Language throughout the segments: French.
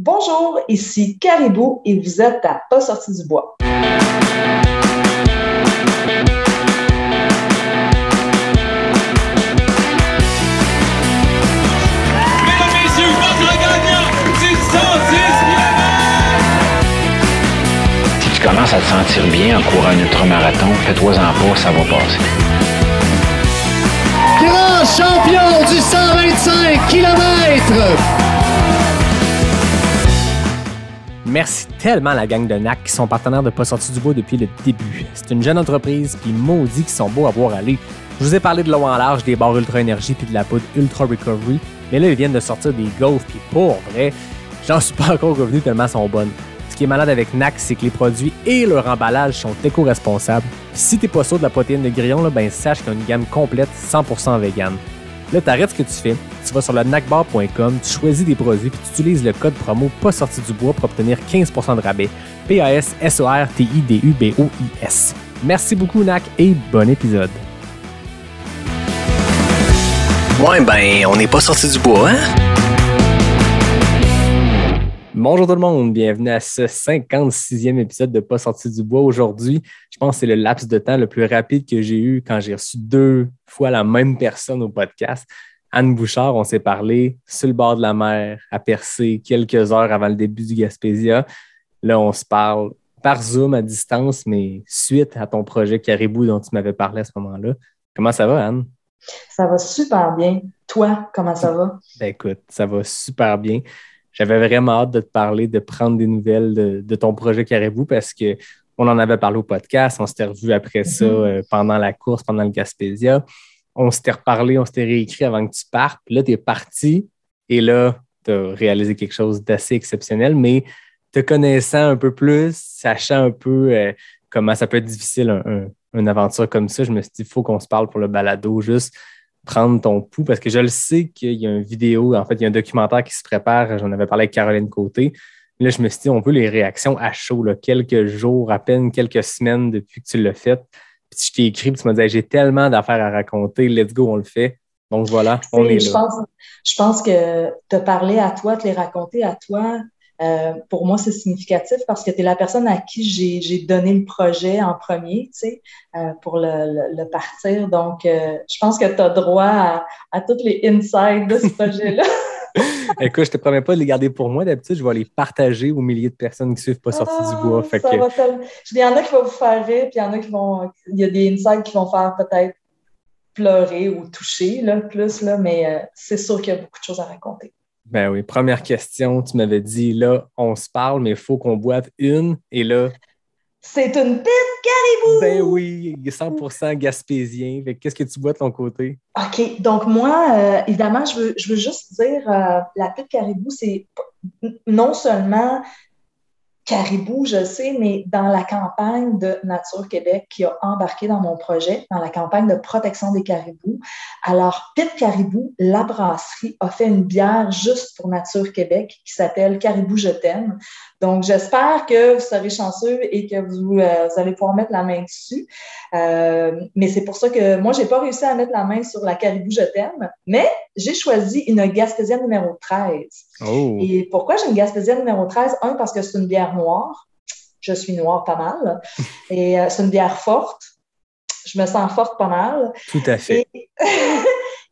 Bonjour, ici Caribou et vous êtes à Pas sorti du bois. Si tu commences à te sentir bien en courant un ultramarathon, fais-toi-en pas, ça va passer. Grand champion du 125 km! Merci tellement à la gang de NAC qui sont partenaires de Pas sorti du bois depuis le début. C'est une jeune entreprise, puis maudit qui sont beaux à voir aller. Je vous ai parlé de l'eau en large, des barres Ultra Énergie puis de la poudre Ultra Recovery, mais là, ils viennent de sortir des gaufres, puis pour vrai, j'en suis pas encore revenu tellement elles sont bonnes. Ce qui est malade avec NAC, c'est que les produits et leur emballage sont éco-responsables. Puis si t'es pas sûr de la protéine de grillon, là, ben sache qu'il y a une gamme complète 100% vegan. Là, t'arrêtes ce que tu fais, tu vas sur le nacbar.com, tu choisis des produits puis tu utilises le code promo pas sorti du bois pour obtenir 15% de rabais. PASSORTIDUBOIS. Merci beaucoup NAC et bon épisode. Ouais, ben, on n'est pas sorti du bois, hein? Bonjour tout le monde, bienvenue à ce 56e épisode de Pas sorti du bois. Aujourd'hui, je pense que c'est le laps de temps le plus rapide que j'ai eu quand j'ai reçu 2 fois la même personne au podcast. Anne Bouchard, on s'est parlé sur le bord de la mer, à Percé, quelques heures avant le début du Gaspésia. Là, on se parle par Zoom à distance, mais suite à ton projet Caribou dont tu m'avais parlé à ce moment-là. Comment ça va, Anne? Ça va super bien. Toi, comment ça va? Ben écoute, ça va super bien. J'avais vraiment hâte de te parler, de prendre des nouvelles de ton projet Caribou parce qu'on en avait parlé au podcast. On s'était revu après ça pendant la course, pendant le Gaspésia. On s'était reparlé, on s'était réécrit avant que tu partes. Puis là, tu es parti et là, tu as réalisé quelque chose d'assez exceptionnel. Mais te connaissant un peu plus, sachant un peu comment ça peut être difficile une aventure comme ça, je me suis dit, il faut qu'on se parle pour le balado, juste prendre ton pouls, parce que je le sais qu'il y a une vidéo, en fait, il y a un documentaire qui se prépare, j'en avais parlé avec Caroline Côté. Là, je me suis dit, on veut les réactions à chaud, là, quelques jours, à peine quelques semaines depuis que tu l'as fait. Puis je t'ai écrit, puis tu m'as dit, hey, j'ai tellement d'affaires à raconter, let's go, on le fait. Donc voilà, on est là. Je pense que te parler à toi, te les raconter à toi, pour moi, c'est significatif parce que tu es la personne à qui j'ai donné le projet en premier, tu sais, pour le partir. Donc, je pense que tu as droit à tous les insides de ce projet-là. Écoute, je te promets pas de les garder pour moi. D'habitude, je vais les partager aux milliers de personnes qui suivent Pas sorti du bois. Fait Il y en a qui vont vous faire rire, puis il y en a qui vont... Il y a des insides qui vont faire peut-être pleurer ou toucher, là, plus, là, mais c'est sûr qu'il y a beaucoup de choses à raconter. Ben oui, première question, tu m'avais dit, là, on se parle, mais il faut qu'on boive une. Et là... C'est une pinte Caribou! Ben oui, 100% gaspésien. Qu'est-ce que tu bois de ton côté? OK, donc moi, évidemment, je veux juste dire, la pinte Caribou, c'est non seulement Caribou, je sais, mais dans la campagne de Nature Québec qui a embarqué dans mon projet, dans la campagne de protection des caribous. Alors, Pit Caribou, la brasserie, a fait une bière juste pour Nature Québec qui s'appelle Caribou Je t'aime. Donc, j'espère que vous serez chanceux et que vous allez pouvoir mettre la main dessus. Mais c'est pour ça que moi, j'ai pas réussi à mettre la main sur la Caribou Je t'aime, mais j'ai choisi une Gaspésienne numéro 13. Oh. Et pourquoi j'ai une Gaspésienne numéro 13? Un, parce que c'est une bière noire. Je suis noire pas mal. Et c'est une bière forte. Je me sens forte pas mal. Tout à fait.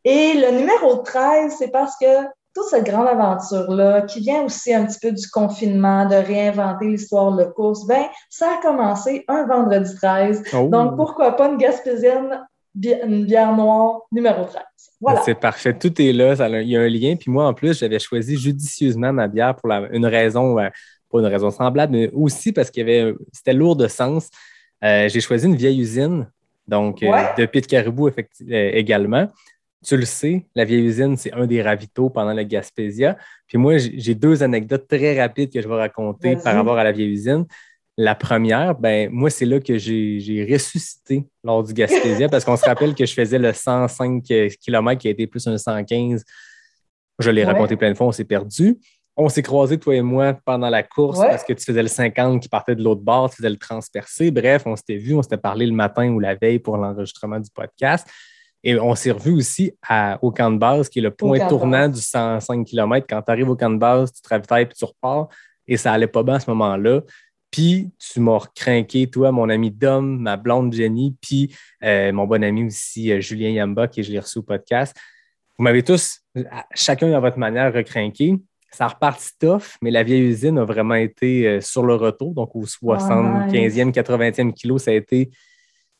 Et le numéro 13, c'est parce que toute cette grande aventure-là, qui vient aussi un petit peu du confinement, de réinventer l'histoire de course, ben ça a commencé un vendredi 13. Oh. Donc, pourquoi pas une Gaspésienne, une bière noire numéro 13? Voilà. C'est parfait. Tout est là. Il y a un lien. Puis moi, en plus, j'avais choisi judicieusement ma bière pour une raison, pas une raison semblable, mais aussi parce qu'il c'était lourd de sens. J'ai choisi une vieille usine, donc de Pit Caribou également. Tu le sais, la vieille usine, c'est un des ravitaux pendant le Gaspésia. Puis moi, j'ai 2 anecdotes très rapides que je vais raconter par rapport à la vieille usine. La première, ben moi, c'est là que j'ai ressuscité lors du Gaspésia parce qu'on se rappelle que je faisais le 105 km qui a été plus un 115. Je l'ai raconté plein de fois, on s'est perdu. On s'est croisés, toi et moi, pendant la course parce que tu faisais le 50 qui partait de l'autre bord, tu faisais le transpercé. Bref, on s'était vu, on s'était parlé le matin ou la veille pour l'enregistrement du podcast. Et on s'est revu aussi au camp de base, qui est le point tournant base du 105 km. Quand tu arrives au camp de base, tu te ravitailles puis tu repars. Et ça allait pas bien à ce moment-là. Puis tu m'as recrinqué, toi, mon ami Dom, ma blonde Jenny, puis mon bon ami aussi, Julien Yamba, qui je l'ai reçu au podcast. Vous m'avez tous, chacun à votre manière, recrinqué. Ça a reparti tough, mais la vieille usine a vraiment été sur le retour. Donc, au 75e, 80e kilo, ça a été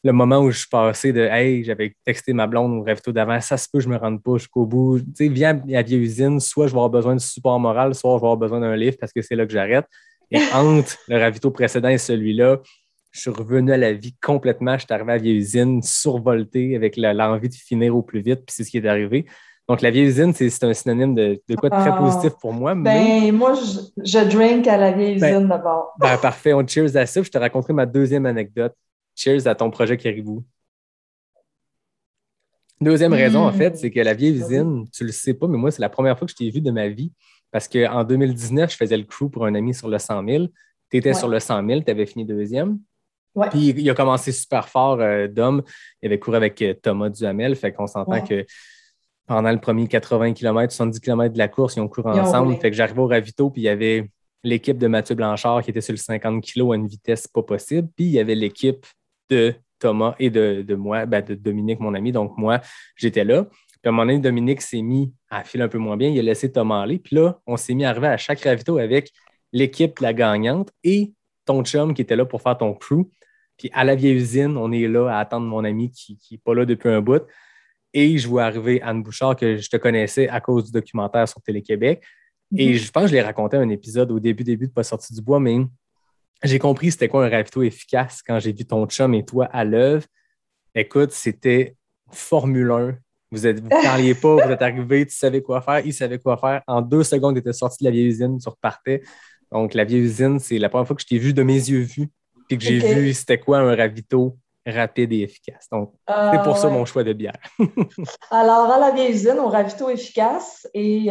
le moment où je suis passé de « Hey, j'avais texté ma blonde au ravito d'avant, ça se peut, je me rende pas jusqu'au bout. » Tu sais, viens à la vieille usine, soit je vais avoir besoin de support moral, soit je vais avoir besoin d'un livre parce que c'est là que j'arrête. Et entre le ravito précédent et celui-là, je suis revenu à la vie complètement. Je suis arrivé à la vieille usine survolté avec l'envie de finir au plus vite, puis c'est ce qui est arrivé. Donc, la vieille usine, c'est un synonyme de quoi de très positif pour moi. Moi, je drink à la vieille usine d'abord. Parfait, on cheers à ça. Je te raconterai ma deuxième anecdote. Cheers à ton projet Caribou. Deuxième raison, en fait, c'est que la vieille usine, tu le sais pas, mais moi, c'est la première fois que je t'ai vu de ma vie parce qu'en 2019, je faisais le crew pour un ami sur le 100 000. Tu étais sur le 100 000, tu avais fini deuxième. Ouais. Puis il a commencé super fort, Dom. Il avait couru avec Thomas Duhamel. Fait qu'on s'entend que pendant le premier 80 km, 70 km de la course, ils ont couru ensemble. Fait que j'arrivais au ravito, puis il y avait l'équipe de Mathieu Blanchard qui était sur le 50 kg à une vitesse pas possible. Puis il y avait l'équipe de Thomas et de moi, de Dominique, mon ami. Donc moi, j'étais là. Puis à un moment donné, Dominique s'est mis à filer un peu moins bien. Il a laissé Thomas aller. Puis là, on s'est mis à arriver à chaque ravito avec l'équipe la gagnante et ton chum qui était là pour faire ton crew. Puis à la vieille usine, on est là à attendre mon ami qui n'est pas là depuis un bout. Et je vois arriver Anne Bouchard, que je te connaissais à cause du documentaire sur Télé-Québec. Et je pense que je l'ai raconté un épisode au début de Pas sorti du bois, mais j'ai compris c'était quoi un ravito efficace quand j'ai vu ton chum et toi à l'œuvre. Écoute, c'était Formule 1. Vous ne parliez pas, vous êtes arrivés, tu savais quoi faire, il savait quoi faire. En 2 secondes, tu étais sorti de la vieille usine, tu repartais. Donc, la vieille usine, c'est la première fois que je t'ai vu de mes yeux vus, puis que j'ai vu c'était quoi un ravito rapide et efficace. Donc, c'est pour ça mon choix de bière. Alors, à la vieille usine, au ravito efficace et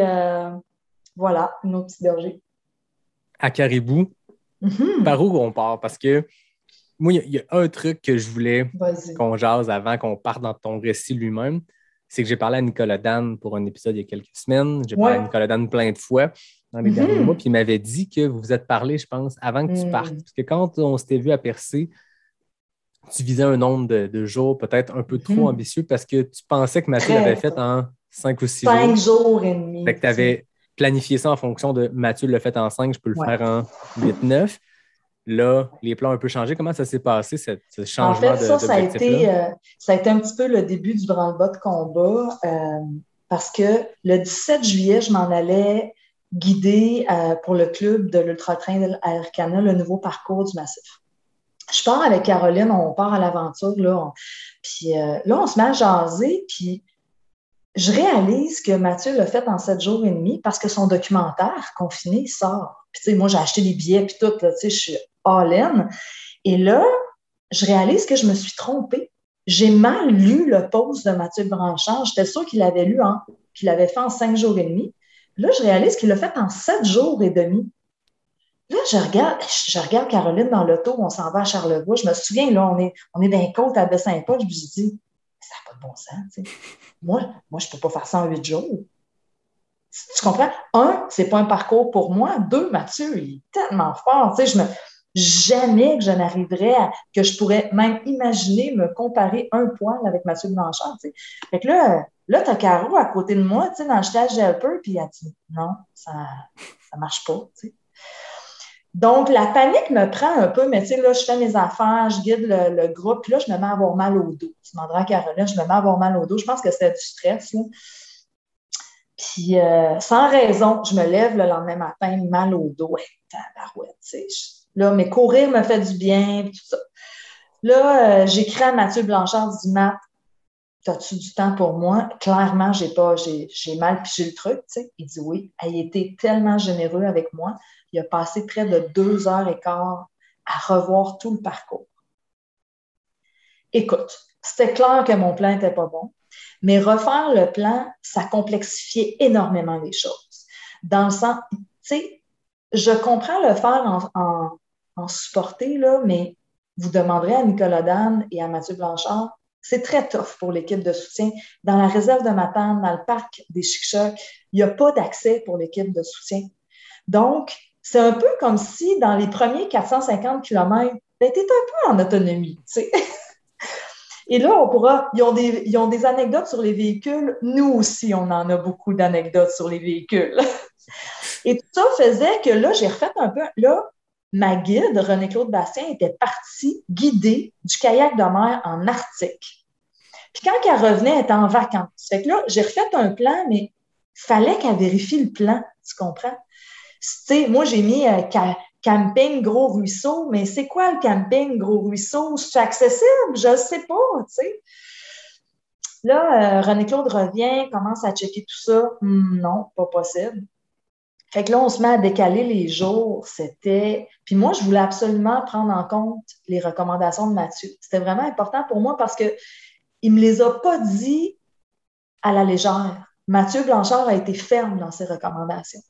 voilà, une autre petite bergère. À Caribou, par où on part? Parce que moi, il y a un truc que je voulais qu'on jase avant qu'on parte dans ton récit lui-même. C'est que j'ai parlé à Nicolas Dan pour un épisode il y a quelques semaines. J'ai parlé à Nicolas Dan plein de fois dans les derniers mois, puis il m'avait dit que vous vous êtes parlé, je pense, avant que tu partes. Parce que quand on s'était vu à Percé, tu visais un nombre de jours peut-être un peu trop ambitieux parce que tu pensais que Mathieu l'avait fait en 5 ou 6 jours. 5 jours et demi. Fait que tu avais planifié ça en fonction de Mathieu l'a fait en 5, je peux le faire en 8-9. Là, les plans ont un peu changé. Comment ça s'est passé, ce changement ça a été un petit peu le début du branle-bas de combat parce que le 17 juillet, je m'en allais guider pour le club de l'Ultra-Train de Arcana, le nouveau parcours du massif. Je pars avec Caroline, on part à l'aventure, puis là, on se met à jaser, puis je réalise que Mathieu l'a fait en 7 jours et demi parce que son documentaire confiné sort. Puis, tu sais, moi, j'ai acheté les billets, puis tout, là, tu sais, je suis all-in. Et là, je réalise que je me suis trompée. J'ai mal lu le post de Mathieu Blanchard. J'étais sûre qu'il l'avait lu, qu'il l'avait fait en 5 jours et demi. Là, je réalise qu'il l'a fait en 7 jours et demi. Là, je regarde Caroline dans l'auto, on s'en va à Charlevoix. Je me souviens, là, on est dans les côtes à Baie-Saint-Paul. Je me suis dit, ça n'a pas de bon sens, tu sais. Moi, je ne peux pas faire ça en 8 jours. Tu comprends? 1, c'est pas un parcours pour moi. 2, Mathieu, il est tellement fort. Tu sais, jamais que je n'arriverais que je pourrais même imaginer me comparer un poil avec Mathieu Blanchard. Tu sais. Fait que là, tu as Caro à côté de moi, tu sais, dans le stage helper, puis elle dit non, ça marche pas. Tu sais. Donc, la panique me prend un peu, mais tu sais, là, je fais mes affaires, je guide le groupe, puis là, je me mets à avoir mal au dos. Tu demanderas à Caroline, je me mets à avoir mal au dos. Je pense que c'était du stress, là. Puis, sans raison, je me lève le lendemain matin, mal au dos. Tabarouette, tu sais. Là, mais courir me fait du bien, tout ça. Là, j'écris à Mathieu Blanchard, je dis, Matt, as-tu du temps pour moi? Clairement, j'ai mal pigé le truc, tu sais. Il dit oui. Il était tellement généreux avec moi. Il a passé près de 2h15 à revoir tout le parcours. Écoute, c'était clair que mon plan n'était pas bon, mais refaire le plan, ça complexifiait énormément les choses. Dans le sens, tu sais, je comprends le faire en supporter, là, mais vous demanderez à Nicolas Dan et à Mathieu Blanchard, C'est très tough pour l'équipe de soutien. Dans la réserve de Matane, dans le parc des Chic-Chocs, il n'y a pas d'accès pour l'équipe de soutien. Donc, c'est un peu comme si dans les premiers 450 km, tu es un peu en autonomie, tu sais. Et là, ils ont des anecdotes sur les véhicules. Nous aussi, on en a beaucoup d'anecdotes sur les véhicules. Et tout ça faisait que là, j'ai refait un peu. Là, ma guide, René-Claude Bastien, était partie guider du kayak de mer en Arctique. Puis quand elle revenait, elle était en vacances. Fait que là, j'ai refait un plan, mais il fallait qu'elle vérifie le plan, tu comprends? Tu sais, moi, j'ai mis camping Gros Ruisseau, mais c'est quoi le camping Gros Ruisseau? C'est accessible? Je ne sais pas, tu sais. Là, René-Claude revient, commence à checker tout ça. Non, pas possible. Fait que là, on se met à décaler les jours. Puis moi, je voulais absolument prendre en compte les recommandations de Mathieu. C'était vraiment important pour moi parce qu'il ne me les a pas dit à la légère. Mathieu Blanchard a été ferme dans ses recommandations.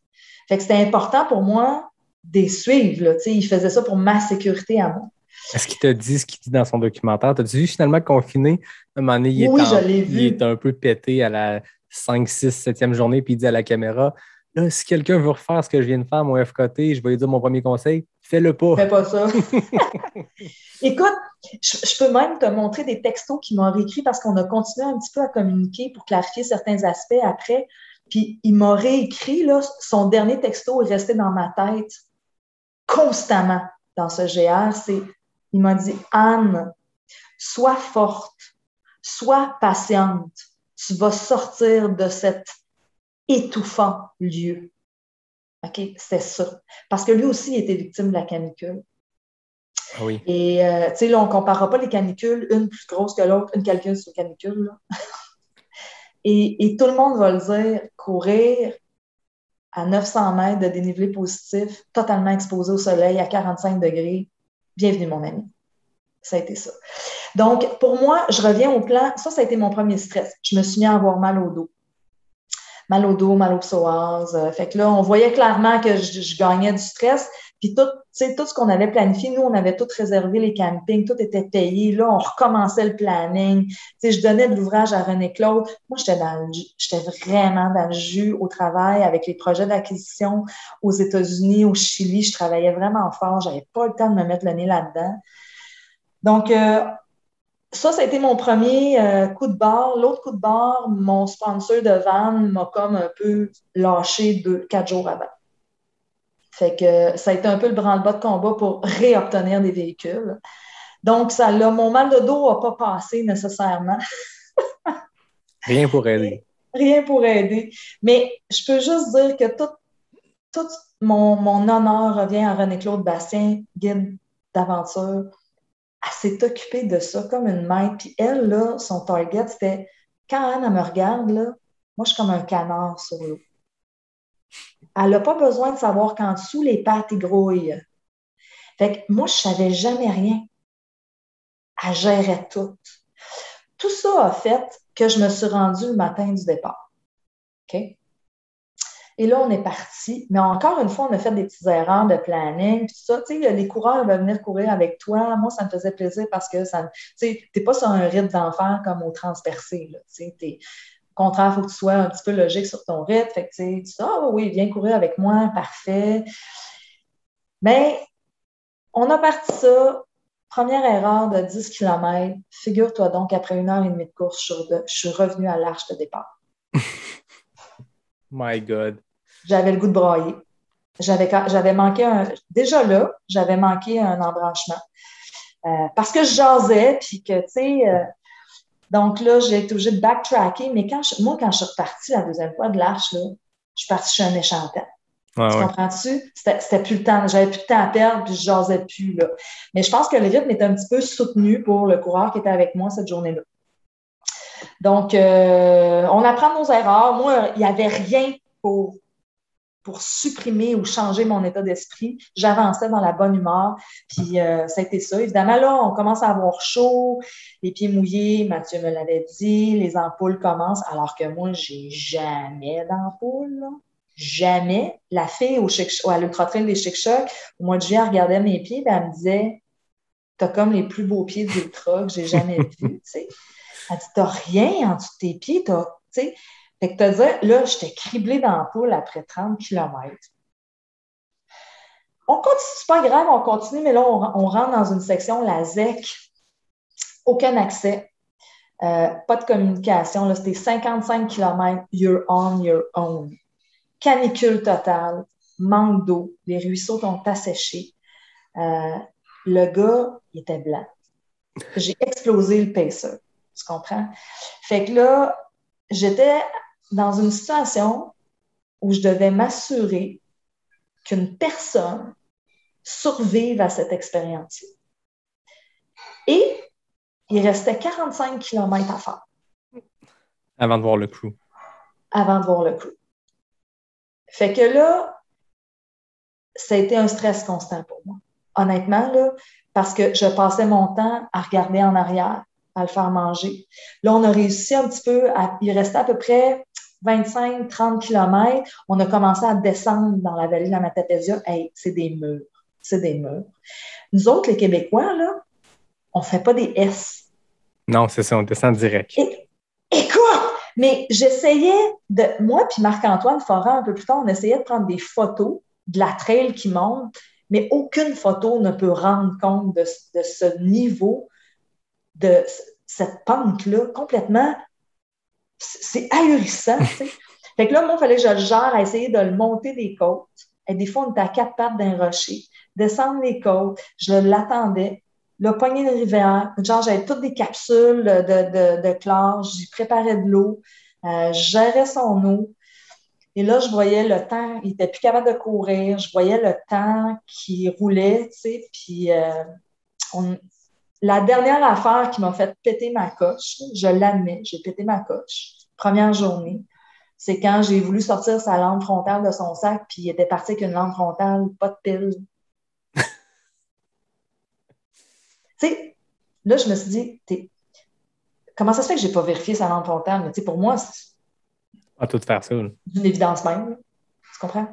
Fait que c'était important pour moi de les suivre. Là. Il faisait ça pour ma sécurité à moi. Est-ce qu'il t'a dit ce qu'il dit dans son documentaire? T'as-tu vu finalement confiné? À un moment donné, je l'ai vu. Il est un peu pété à la 5, 6, 7e journée, puis il dit à la caméra, là, si quelqu'un veut refaire ce que je viens de faire, mon FKT, je vais lui dire mon premier conseil, fais-le pas. Fais pas ça. Écoute, je peux même te montrer des textos qu'il m'a réécrits parce qu'on a continué un petit peu à communiquer pour clarifier certains aspects après. Puis il m'a réécrit, là, son dernier texto est resté dans ma tête constamment dans ce GR. Il m'a dit, Anne, sois forte, sois patiente. Tu vas sortir de cet étouffant lieu. OK? C'est ça. Parce que lui aussi il était victime de la canicule. Ah oui. Et, tu sais, là, on ne comparera pas les canicules, une plus grosse que l'autre, une calcul sur une canicule, là. Et tout le monde va le dire, courir à 900 mètres de dénivelé positif, totalement exposé au soleil à 45 degrés, bienvenue, mon ami. Ça a été ça. Donc, pour moi, je reviens au plan. Ça a été mon premier stress. Je me suis mis à avoir mal au dos. Mal au dos, mal au psoas. Fait que là, on voyait clairement que je gagnais du stress. Puis tout ce qu'on avait planifié, nous, on avait tout réservé, les campings, tout était payé. Là, on recommençait le planning. Je donnais de l'ouvrage à René-Claude. Moi, j'étais vraiment dans le jus au travail avec les projets d'acquisition aux États-Unis, au Chili. Je travaillais vraiment fort. J'avais pas le temps de me mettre le nez là-dedans. Donc, ça a été mon premier coup de barre. L'autre coup de barre, mon sponsor de van m'a comme un peu lâché 4 jours avant. Fait que ça a été un peu le branle-bas de combat pour réobtenir des véhicules. Donc, mon mal de dos n'a pas passé nécessairement. Rien pour aider. Rien pour aider. Mais je peux juste dire que tout mon honneur revient à René-Claude Bastien, guide d'aventure. Elle s'est occupée de ça comme une maître. Puis elle, là, son target, c'était quand Anne, elle me regarde, là, moi, je suis comme un canard sur l'eau. Elle n'a pas besoin de savoir qu'en dessous, les pattes, ils grouillent. Fait que moi, je ne savais jamais rien. Elle gérait tout. Tout ça a fait que je me suis rendue le matin du départ. OK? Et là, on est parti. Mais encore une fois, on a fait des petites erreurs de planning. Puis ça, tu sais, les coureurs veulent venir courir avec toi. Moi, ça me faisait plaisir parce que tu sais, t'es pas sur un rythme d'enfer comme au transpercé. Là, tu sais, au contraire, il faut que tu sois un petit peu logique sur ton rythme. Fait que tu dis, ah oui, viens courir avec moi, parfait. Mais on a parti ça. Première erreur de 10 km. Figure-toi donc, après 1h30 de course, je suis revenue à l'arche de départ. My God. J'avais le goût de brailler. J'avais manqué déjà là, j'avais manqué un embranchement. Parce que je jasais, puis que, tu sais, donc là, j'ai été obligée de backtracker, mais quand je suis repartie la deuxième fois de l'arche, là, je suis partie chez un échantant. Tu comprends-tu? C'était plus le temps. J'avais plus de temps à perdre, puis je jasais plus, là. Mais je pense que le rythme était un petit peu soutenu pour le coureur qui était avec moi cette journée-là. Donc, on apprend nos erreurs. Moi, il n'y avait rien pour supprimer ou changer mon état d'esprit. J'avançais dans la bonne humeur. Puis, ça a été ça. Évidemment, là, on commence à avoir chaud, les pieds mouillés. Mathieu me l'avait dit. Les ampoules commencent. Alors que moi, j'ai jamais d'ampoules, là. Jamais. La fille à l'Ultra-Trail des Chic-Chocs, au mois de juillet, elle regardait mes pieds et elle me disait « T'as comme les plus beaux pieds d'Ultra que j'ai jamais vus. » Elle dit, t'as rien en dessous de tes pieds, tu sais. Fait que te dire, là, j'étais criblée dans la poule après 30 kilomètres. On continue, c'est pas grave, on continue, mais là, on rentre dans une section, la ZEC, aucun accès, pas de communication, là, c'était 55 kilomètres, you're on your own. Canicule totale, manque d'eau, les ruisseaux sont asséchés. Le gars, il était blanc. J'ai explosé le pacer, tu comprends? Fait que là, j'étais dans une situation où je devais m'assurer qu'une personne survive à cette expérience-là. Et il restait 45 kilomètres à faire. Avant de voir le crew. Avant de voir le crew. Fait que là, ça a été un stress constant pour moi. Honnêtement, là, parce que je passais mon temps à regarder en arrière, à le faire manger. Là, on a réussi un petit peu, il restait à peu près 25-30 kilomètres. On a commencé à descendre dans la vallée de la Matapédia. Hey, c'est des murs. C'est des murs. Nous autres, les Québécois, là, on ne fait pas des S. Non, c'est ça, on descend direct. Écoute, mais j'essayais moi puis Marc-Antoine Foran, un peu plus tard, on essayait de prendre des photos de la trail qui monte, mais aucune photo ne peut rendre compte de ce niveau, de cette pente-là, complètement, c'est ahurissant, tu sais. Fait que là, moi, il fallait que je le gère à essayer de le monter des côtes. Et des fois, on était à 4 pattes d'un rocher, descendre les côtes, je l'attendais, là, pogner une rivière, genre, j'avais toutes des capsules de chlore, j'y préparais de l'eau, je gérais son eau. Et là, je voyais le temps, il n'était plus capable de courir, je voyais le temps qui roulait, tu sais, puis la dernière affaire qui m'a fait péter ma coche, je l'admets, j'ai pété ma coche, première journée, c'est quand j'ai voulu sortir sa lampe frontale de son sac, puis il était parti avec une lampe frontale, pas de pile. Tu sais, là, je me suis dit, comment ça se fait que je n'ai pas vérifié sa lampe frontale? Mais tu sais, pour moi, c'est tout faire ça. Là. une évidence même. Là. Tu comprends?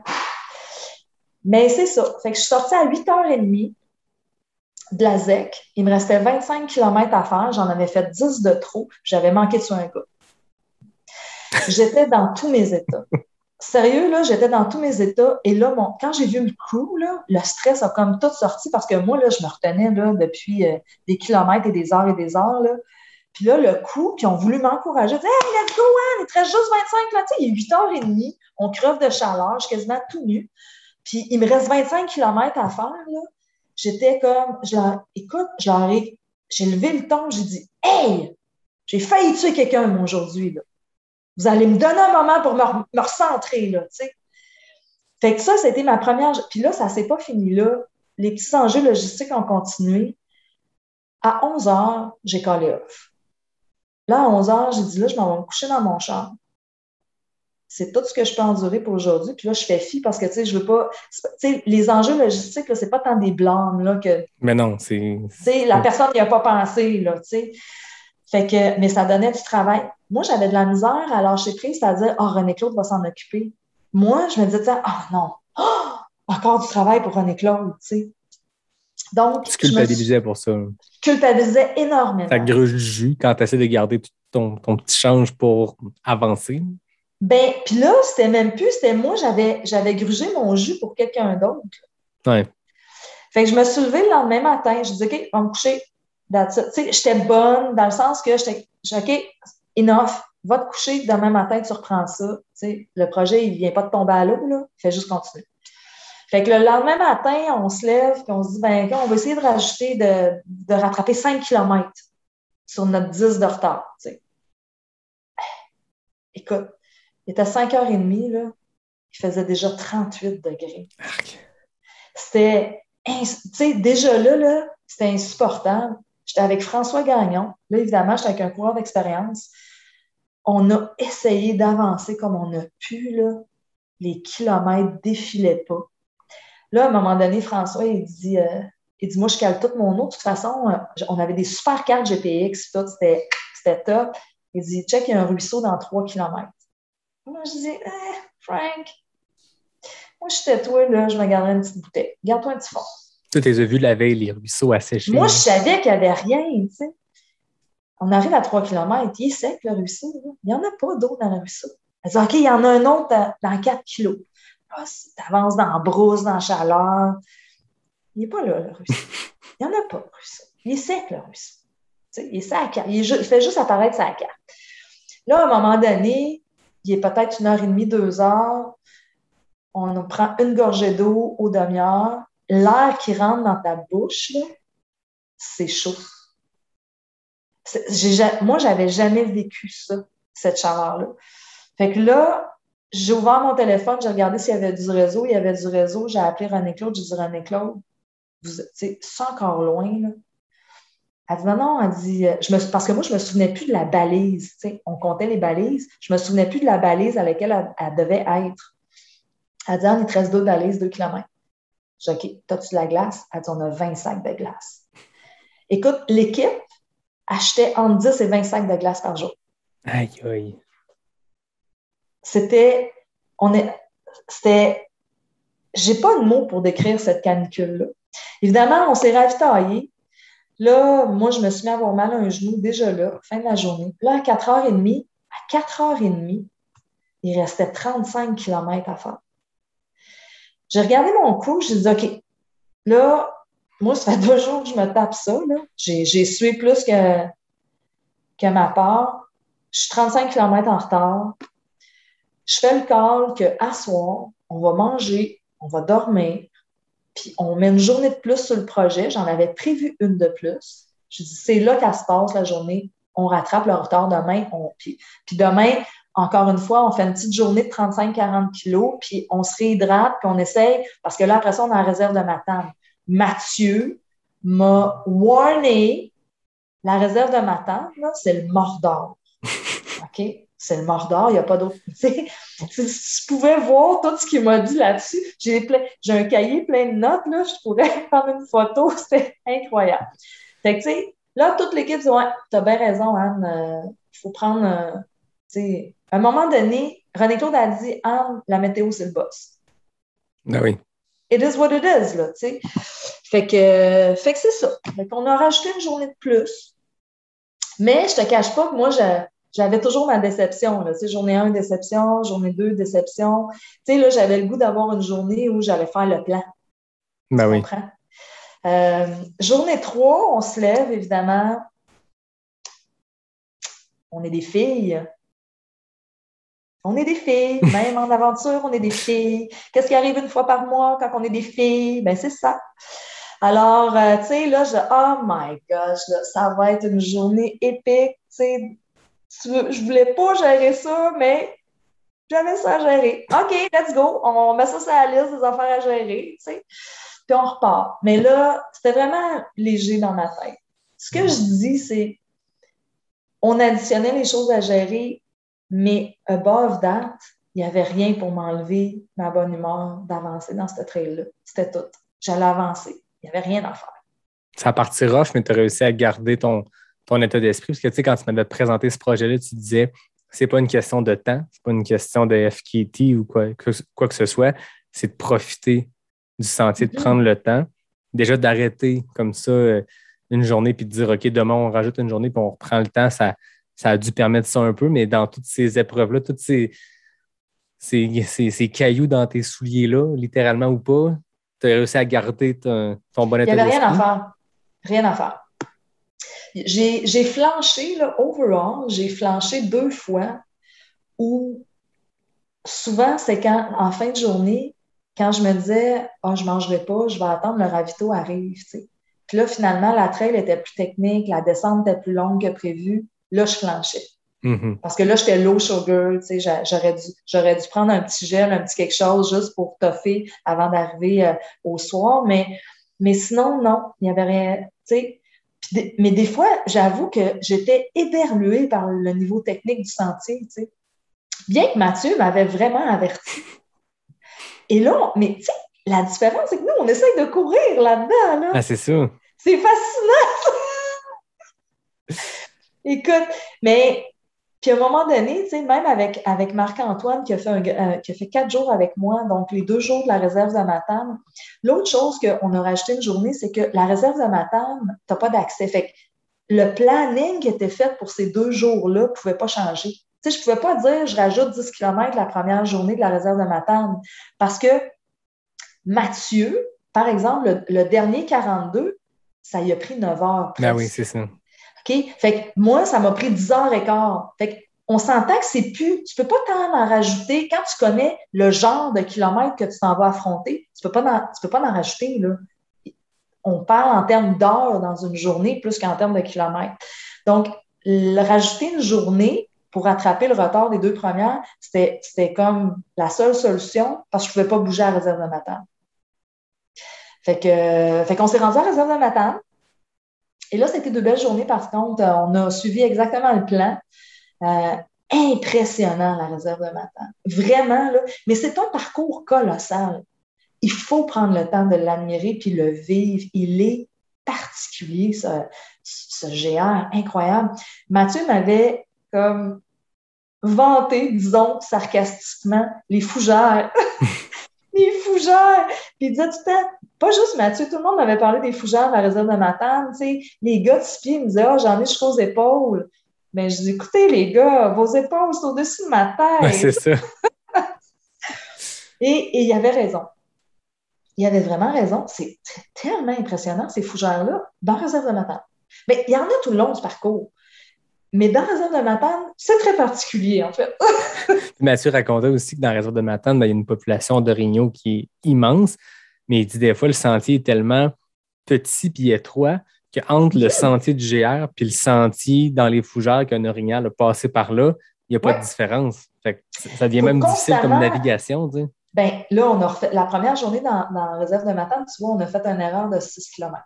Mais c'est ça. Fait que je suis sortie à 8h30 de la ZEC. Il me restait 25 kilomètres à faire. J'en avais fait 10 de trop. J'avais manqué sur un gars. J'étais dans tous mes états. Sérieux, là, j'étais dans tous mes états. Et là, quand j'ai vu le crew, là, le stress a comme tout sorti parce que moi, là, je me retenais là, depuis des kilomètres et des heures et des heures. Là. Puis là, le coup, puis ont voulu m'encourager. Hey, let's go, Anne, il te reste juste 25. Là, tu sais, il est 8h30, on creve de chaleur, je suis quasiment tout nu. Puis il me reste 25 kilomètres à faire. Là. J'étais comme, j'ai levé le ton, j'ai dit, hey, j'ai failli tuer quelqu'un, moi, aujourd'hui. Là. Vous allez me donner un moment pour me recentrer, là, tu sais. Fait que ça, c'était ma première. Puis là, ça ne s'est pas fini là. Les petits enjeux logistiques ont continué. À 11h, j'ai callé off. Là, à 11h, j'ai dit, là, je m'en vais me coucher dans mon char. C'est tout ce que je peux endurer pour aujourd'hui. Puis là, je fais fi parce que, tu sais, je veux pas... Tu sais, les enjeux logistiques, là, c'est pas tant des blâmes, là, que... Mais non, c'est... Tu sais, la personne n'y a pas pensé, là, tu sais. Fait que... Mais ça donnait du travail. Moi, j'avais de la misère à lâcher prise, c'est-à-dire, René-Claude va s'en occuper. Moi, je me disais, non, encore du travail pour René-Claude, tu sais. Donc, tu culpabilisais pour ça. Je culpabilisais énormément. Ça gruge du jus quand tu essaies de garder ton petit change pour avancer. Ben, puis là, c'était même plus, c'était moi, j'avais grugé mon jus pour quelqu'un d'autre. Ouais. Fait que je me suis levée le lendemain matin, je dis, OK, on va me coucher. Tu sais, j'étais bonne dans le sens que j'étais, OK, enough, va te coucher, demain matin, tu reprends ça. Tu sais, le projet, il ne vient pas de tomber à l'eau, là, il fait juste continuer. Fait que le lendemain matin, on se lève et on se dit, ben, on va essayer de rajouter, de rattraper 5 kilomètres sur notre 10 de retard. Tu sais. Écoute, il était 5h30, là, il faisait déjà 38 degrés. C'était, tu sais, déjà là, c'était insupportable. J'étais avec François Gagnon. Là, évidemment, j'étais avec un coureur d'expérience. On a essayé d'avancer comme on a pu, là. Les kilomètres défilaient pas. Là, à un moment donné, François, il dit, moi, je cale toute mon eau. De toute façon, on avait des super cartes GPX, tout, c'était top. Il dit, check, il y a un ruisseau dans 3 kilomètres. Moi, je dis, Frank, moi, je suis toi, là, je me garderai une petite bouteille. Garde-toi un petit fond. Tu les as vus la veille, les ruisseaux asséchés. Moi, je savais qu'il n'y avait rien, tu sais. On arrive à 3 km, il est sec, le ruisseau. Là. Il n'y en a pas d'eau dans le ruisseau. Elle dit, OK, il y en a un autre dans 4 kilos. Ah, tu avances dans la brousse, dans la chaleur. Il n'est pas là, le ruisseau. Il n'y en a pas, le ruisseau. Il est sec, le ruisseau. Il est sec. Il fait juste apparaître sa carte. Là, à un moment donné, il est peut-être 1h30, 2h. On prend une gorgée d'eau aux demi-heures. L'air qui rentre dans ta bouche, là, c'est chaud. Moi, j'avais jamais vécu ça, cette chaleur-là. Fait que là, j'ai ouvert mon téléphone, j'ai regardé s'il y avait du réseau. Il y avait du réseau. J'ai appelé René-Claude. J'ai dit, René-Claude, c'est encore loin, là. Elle dit, non, elle dit, parce que moi, je me souvenais plus de la balise. On comptait les balises. Je me souvenais plus de la balise à laquelle elle devait être. Elle dit, il te reste 2 balises, 2 km. Je dis, OK, t'as-tu de la glace? Elle dit, on a 20 sacs de glace. Écoute, l'équipe achetait entre 10 et 20 sacs de glace par jour. Aïe, aïe. J'ai pas de mots pour décrire cette canicule-là. Évidemment, on s'est ravitaillés. Là, moi, je me suis mis à avoir mal à un genou déjà là, fin de la journée. Là, à 4h30, il restait 35 km à faire. J'ai regardé mon cou, j'ai dit, OK, là, moi, ça fait 2 jours que je me tape ça, là. J'ai sué plus que ma part. Je suis 35 km en retard. Je fais le call qu'à soir, on va manger, on va dormir, puis on met une journée de plus sur le projet. J'en avais prévu une de plus. Je dis, c'est là qu'elle se passe la journée. On rattrape le retard demain. Puis demain, encore une fois, on fait une petite journée de 35-40 kilos, puis on se réhydrate, puis on essaye, parce que là, après ça, on a la réserve de Matane. Mathieu m'a warné, la réserve de Matane, là, c'est le Mordor. OK? C'est le Mordor, il n'y a pas d'autre. Si tu pouvais voir tout ce qu'il m'a dit là-dessus, j'ai un cahier plein de notes, là, je pourrais prendre une photo, c'était incroyable. Fait que, tu sais, là, toute l'équipe dit, ouais, t'as bien raison, Anne, il faut prendre, tu sais, à un moment donné, René-Claude a dit, Anne, la météo, c'est le boss. Ben oui. It is what it is, là, tu sais. Fait que c'est ça. Fait qu'on a rajouté une journée de plus. Mais je te cache pas que moi, j'avais toujours ma déception, là. Tu sais, journée 1, déception, journée 2, déception. Tu sais, là, j'avais le goût d'avoir une journée où j'allais faire le plan. Ben oui. Comprends? Journée 3, on se lève, évidemment. On est des filles. On est des filles. Même en aventure, on est des filles. Qu'est-ce qui arrive une fois par mois quand on est des filles? Ben, c'est ça. Alors, tu sais, là, oh my gosh, là, ça va être une journée épique. Tu sais, je voulais pas gérer ça, mais j'avais ça à gérer. OK, let's go. On met ça sur la liste des affaires à gérer, tu sais. Puis on repart. Mais là, c'était vraiment léger dans ma tête. Ce que je dis, c'est on additionnait les choses à gérer, mais above that, il n'y avait rien pour m'enlever ma bonne humeur d'avancer dans ce trail-là. C'était tout. J'allais avancer. Il n'y avait rien à faire. Ça a parti rough, mais tu as réussi à garder ton état d'esprit. Parce que, tu sais, quand tu m'avais présenté ce projet-là, tu disais, c'est pas une question de temps, c'est pas une question de FKT ou quoi que ce soit, c'est de profiter du sentier, de prendre le temps. Déjà, d'arrêter comme ça une journée puis de dire, OK, demain, on rajoute une journée puis on reprend le temps, ça a dû permettre ça un peu, mais dans toutes ces épreuves-là, toutes ces cailloux dans tes souliers-là, littéralement ou pas, tu as réussi à garder ton bon état d'esprit. Il n'y avait rien à faire. Rien à faire. J'ai flanché, là, overall, j'ai flanché 2 fois où souvent, c'est quand, en fin de journée, quand je me disais, je ne mangerai pas, je vais attendre, le ravito arrive, tu sais. Puis là, finalement, la trail était plus technique, la descente était plus longue que prévu. Là, je flanchais. Mm-hmm. Parce que là, j'étais low sugar, tu sais, j'aurais dû prendre un petit gel, un petit quelque chose juste pour toffer avant d'arriver au soir. Mais sinon, non, il n'y avait rien, tu sais. Mais des fois, j'avoue que j'étais éberluée par le niveau technique du sentier, tu sais. Bien que Mathieu m'avait vraiment averti. Et là, mais tu sais, la différence, c'est que nous, on essaye de courir là-dedans, là. Ah, c'est ça. C'est fascinant! Écoute, mais puis à un moment donné, tu sais, même avec Marc-Antoine qui a fait 4 jours avec moi, donc les 2 jours de la réserve de Matane, l'autre chose qu'on a rajouté une journée, c'est que la réserve de Matane, tu n'as pas d'accès. Fait que le planning qui était fait pour ces 2 jours-là ne pouvait pas changer. Tu sais, je ne pouvais pas dire je rajoute 10 km la première journée de la réserve de Matane parce que Mathieu, par exemple, le dernier 42, ça y a pris 9 heures. Ben oui, c'est ça. OK? Fait que moi, ça m'a pris 10 heures et quart. Fait qu'on s'entend que c'est plus, tu peux pas tant en rajouter. Quand tu connais le genre de kilomètres que tu t'en vas affronter, tu peux pas en rajouter, là. On parle en termes d'heures dans une journée plus qu'en termes de kilomètres. Donc, rajouter une journée pour rattraper le retard des 2 premières, c'était comme la seule solution parce que je ne pouvais pas bouger à la réserve de Matane. Fait qu'on s'est rendu à la réserve de Matane. Et là, c'était 2 belles journées par contre. On a suivi exactement le plan. Impressionnant, la réserve de Matane. Vraiment, là. Mais c'est un parcours colossal. Il faut prendre le temps de l'admirer puis le vivre. Il est particulier, ce GR, incroyable. Mathieu m'avait comme vanté, disons, sarcastiquement, les fougères. Les fougères! Puis il disait tout le temps, pas juste Mathieu, tout le monde m'avait parlé des fougères de la réserve de Matane. Tu sais, les gars de 6 pieds me disaient, j'en ai jusqu'aux épaules. Mais je dis, écoutez, les gars, vos épaules, c'est au-dessus de ma tête. Ouais, c'est ça. Et il avait raison. Il avait vraiment raison. C'est tellement impressionnant, ces fougères-là, dans la réserve de Matane. Mais il y en a tout le long du parcours. Mais dans la réserve de Matane, c'est très particulier, en fait. Mathieu racontait aussi que dans la réserve de Matane, il y a une population d'orignaux qui est immense, mais il dit des fois, le sentier est tellement petit et étroit qu'entre le sentier du GR et le sentier dans les fougères qu'un orignal a passé par là, il n'y a pas de différence. Fait que ça devient même difficile comme navigation, tu sais. Ben là, on a refait la première journée dans la réserve de Matane, tu vois, on a fait une erreur de 6 km.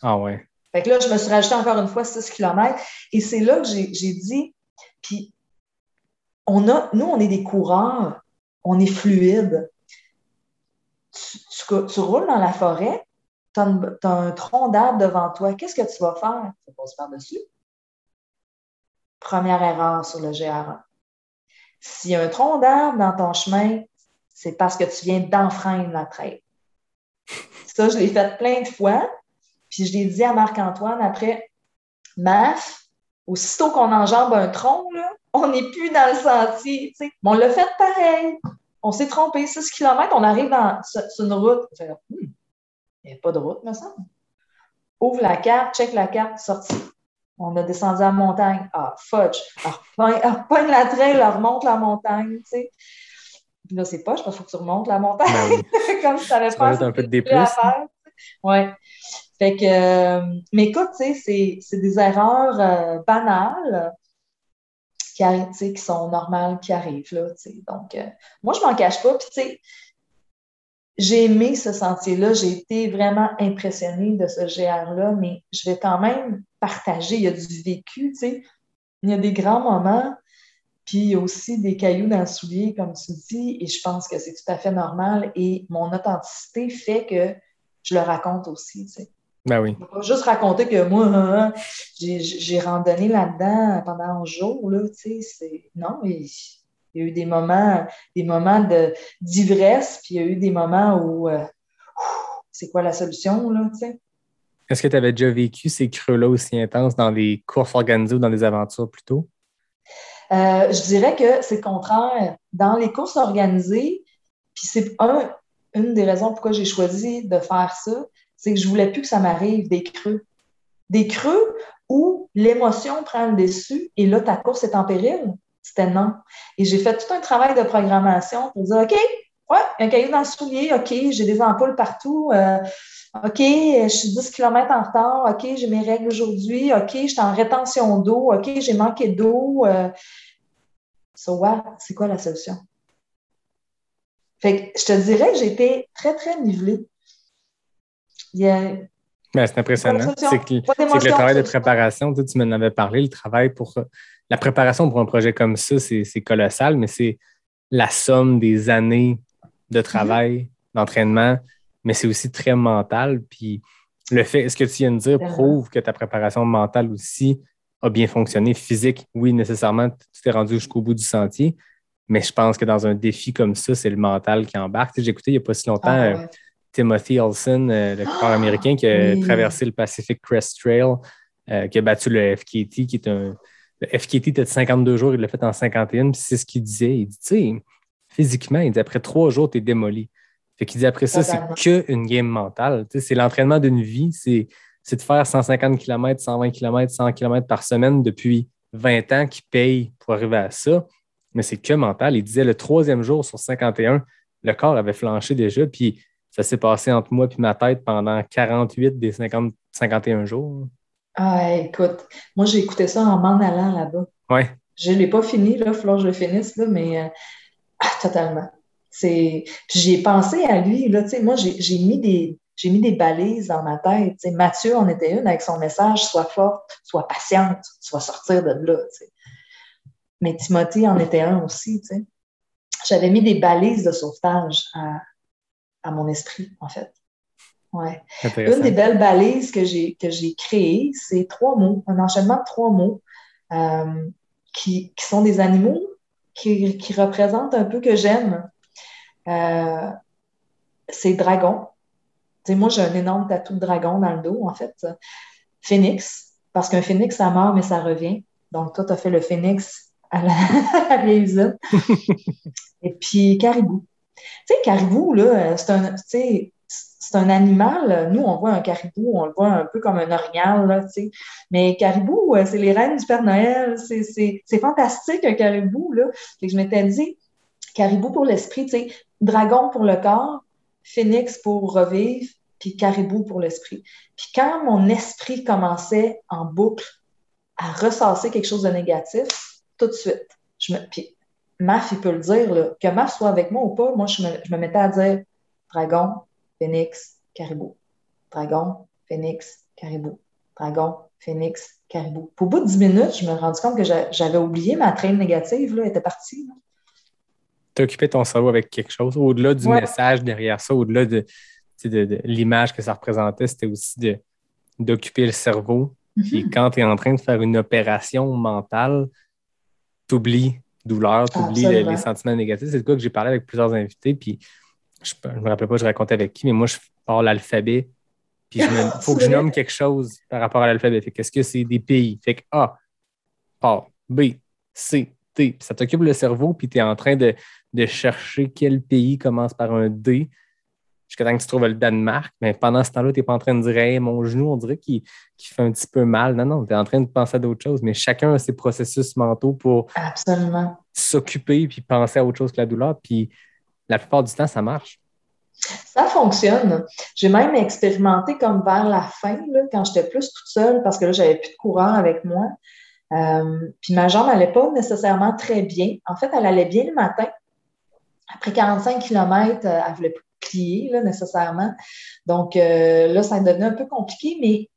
Ah ouais. Fait que là, je me suis rajouté encore une fois 6 km. Et c'est là que j'ai dit, puis nous, on est des coureurs, on est fluide. Tu roules dans la forêt, tu as un tronc d'arbre devant toi. Qu'est-ce que tu vas faire? Tu passes par-dessus. Première erreur sur le GR1. S'il y a un tronc d'arbre dans ton chemin, c'est parce que tu viens d'enfreindre la traîne. Ça, je l'ai fait plein de fois. Puis je l'ai dit à Marc-Antoine après, Maf, aussitôt qu'on enjambe un tronc, là, on n'est plus dans le sentier. T'sais. Mais on l'a fait pareil. On s'est trompé, 6 km, on arrive sur une route. Il n'y a pas de route, me semble. Ouvre la carte, check la carte, sortie. On a descendu à la montagne. Ah, fudge. Repogne la traîne, remonte la montagne. T'sais. Puis là, c'est poche parce qu'il faut que tu remontes la montagne. Ben oui. Comme si tu avais pas un peu de déplus. Oui. Fait que, mais écoute, tu sais, c'est des erreurs banales qui arrivent, tu sais, qui sont normales, qui arrivent, là, tu sais. Donc, moi, je m'en cache pas. Puis, tu sais, j'ai aimé ce sentier-là. J'ai été vraiment impressionnée de ce GR-là, mais je vais quand même partager. Il y a du vécu, tu sais. Il y a des grands moments, puis il y a aussi des cailloux dans le soulier, comme tu dis, et je pense que c'est tout à fait normal. Et mon authenticité fait que je le raconte aussi, tu sais. Ben oui. Je ne vais pas juste raconter que moi, j'ai randonné là-dedans pendant 11 jours, là, tu sais, non, il y a eu des moments d'ivresse, puis il y a eu des moments où c'est quoi la solution, là, tu sais. Est-ce que tu avais déjà vécu ces creux-là aussi intenses dans des courses organisées ou dans des aventures plus tôt? Je dirais que c'est le contraire. Dans les courses organisées, puis c'est une des raisons pourquoi j'ai choisi de faire ça, c'est que je ne voulais plus que ça m'arrive, des creux. Des creux où l'émotion prend le dessus et là, ta course est en péril. C'était non. Et j'ai fait tout un travail de programmation pour dire, OK, ouais, un caillou dans le soulier, OK, j'ai des ampoules partout, OK, je suis 10 km en retard, OK, j'ai mes règles aujourd'hui, OK, je suis en rétention d'eau, OK, j'ai manqué d'eau. So what? C'est quoi la solution? Fait que je te dirais que j'ai été très, très nivelée. Ben, c'est impressionnant. C'est que le travail de préparation, tu m'en avais parlé, le travail pour la préparation pour un projet comme ça, c'est colossal, mais c'est la somme des années de travail, d'entraînement, mais c'est aussi très mental. Puis le fait, ce que tu viens de dire prouve que ta préparation mentale aussi a bien fonctionné. Physique, oui, nécessairement, tu t'es rendu jusqu'au bout du sentier, mais je pense que dans un défi comme ça, c'est le mental qui embarque. J'ai écouté il n'y a pas si longtemps Timothy Olson, le coureur américain qui a traversé le Pacific Crest Trail qui a battu le FKT, qui est le FKT était de 52 jours, il l'a fait en 51, puis c'est ce qu'il disait. Il dit, tu sais, physiquement, il dit, après 3 jours, tu es démoli. Fait qu'il dit, après ça, c'est qu'une game mentale. Tu sais, c'est l'entraînement d'une vie, c'est de faire 150 km, 120 km, 100 km par semaine depuis 20 ans qui paye pour arriver à ça. Mais c'est que mental. Il disait, le 3e jour sur 51, le corps avait flanché déjà, puis ça s'est passé entre moi et ma tête pendant 48 des 51 jours. Ah, écoute, moi, j'ai écouté ça en m'en allant là-bas. Ouais. Je ne l'ai pas fini, là, il va falloir que je le finisse, là, mais totalement. Puis j'ai pensé à lui, là, tu sais, moi, j'ai mis des balises dans ma tête. Tu sais, Mathieu en était une avec son message, sois forte, sois patiente, tu vas sortir de là. Tu sais. Mais Timothée en était un aussi. Tu sais. J'avais mis des balises de sauvetage à mon esprit, en fait. Ouais. Une des belles balises que j'ai créées, c'est 3 mots, un enchaînement de 3 mots qui sont des animaux qui représentent un peu que j'aime. C'est dragon. Tu sais, moi, j'ai un énorme tatou de dragon dans le dos, en fait. Phénix, parce qu'un phénix, ça meurt, mais ça revient. Donc, toi, tu as fait le phénix à la vieille usine. Et puis, caribou. Tu sais, caribou, là, c'est un animal. Nous, on voit un caribou, on le voit un peu comme un orignal, là, tu sais. Mais caribou, c'est les reines du Père Noël. C'est fantastique, un caribou, là. Fait que je m'étais dit, caribou pour l'esprit, tu sais, dragon pour le corps, phénix pour revivre, puis caribou pour l'esprit. Puis quand mon esprit commençait en boucle à ressasser quelque chose de négatif, tout de suite, puis Maf, il peut le dire, là, que Maf soit avec moi ou pas, moi, je me mettais à dire dragon, phénix, caribou. Dragon, phénix, caribou. Dragon, phénix, caribou. Puis au bout de 10 minutes, je me suis rendu compte que j'avais oublié ma traîne négative, là, elle était partie. T'occupais ton cerveau avec quelque chose, au-delà du message derrière ça, au-delà de l'image que ça représentait, c'était aussi d'occuper le cerveau. Puis quand tu es en train de faire une opération mentale, tu oublies douleur, tu oublies les sentiments négatifs. C'est de quoi que j'ai parlé avec plusieurs invités, puis je ne me rappelle pas, je racontais avec qui, mais moi, je pars l'alphabet, puis il faut que je nomme quelque chose par rapport à l'alphabet. Fait qu'est-ce que c'est des pays? Fait que A, part, B, C, T. Puis ça t'occupe le cerveau, puis tu es en train de chercher quel pays commence par un D jusqu'à temps que tu trouves le Danemark. Mais pendant ce temps-là, tu n'es pas en train de dire hey, mon genou, on dirait qu'il fait un petit peu mal. Non, tu es en train de penser à d'autres choses. Mais chacun a ses processus mentaux pour s'occuper puis penser à autre chose que la douleur. Puis la plupart du temps, ça marche. Ça fonctionne. J'ai même expérimenté comme vers la fin, là, quand j'étais plus toute seule, parce que là, j'avais plus de coureur avec moi. Puis ma jambe n'allait pas nécessairement très bien. En fait, elle allait bien le matin. Après 45 km, elle ne voulait plus plier là, nécessairement. Donc là, ça devenait un peu compliqué, mais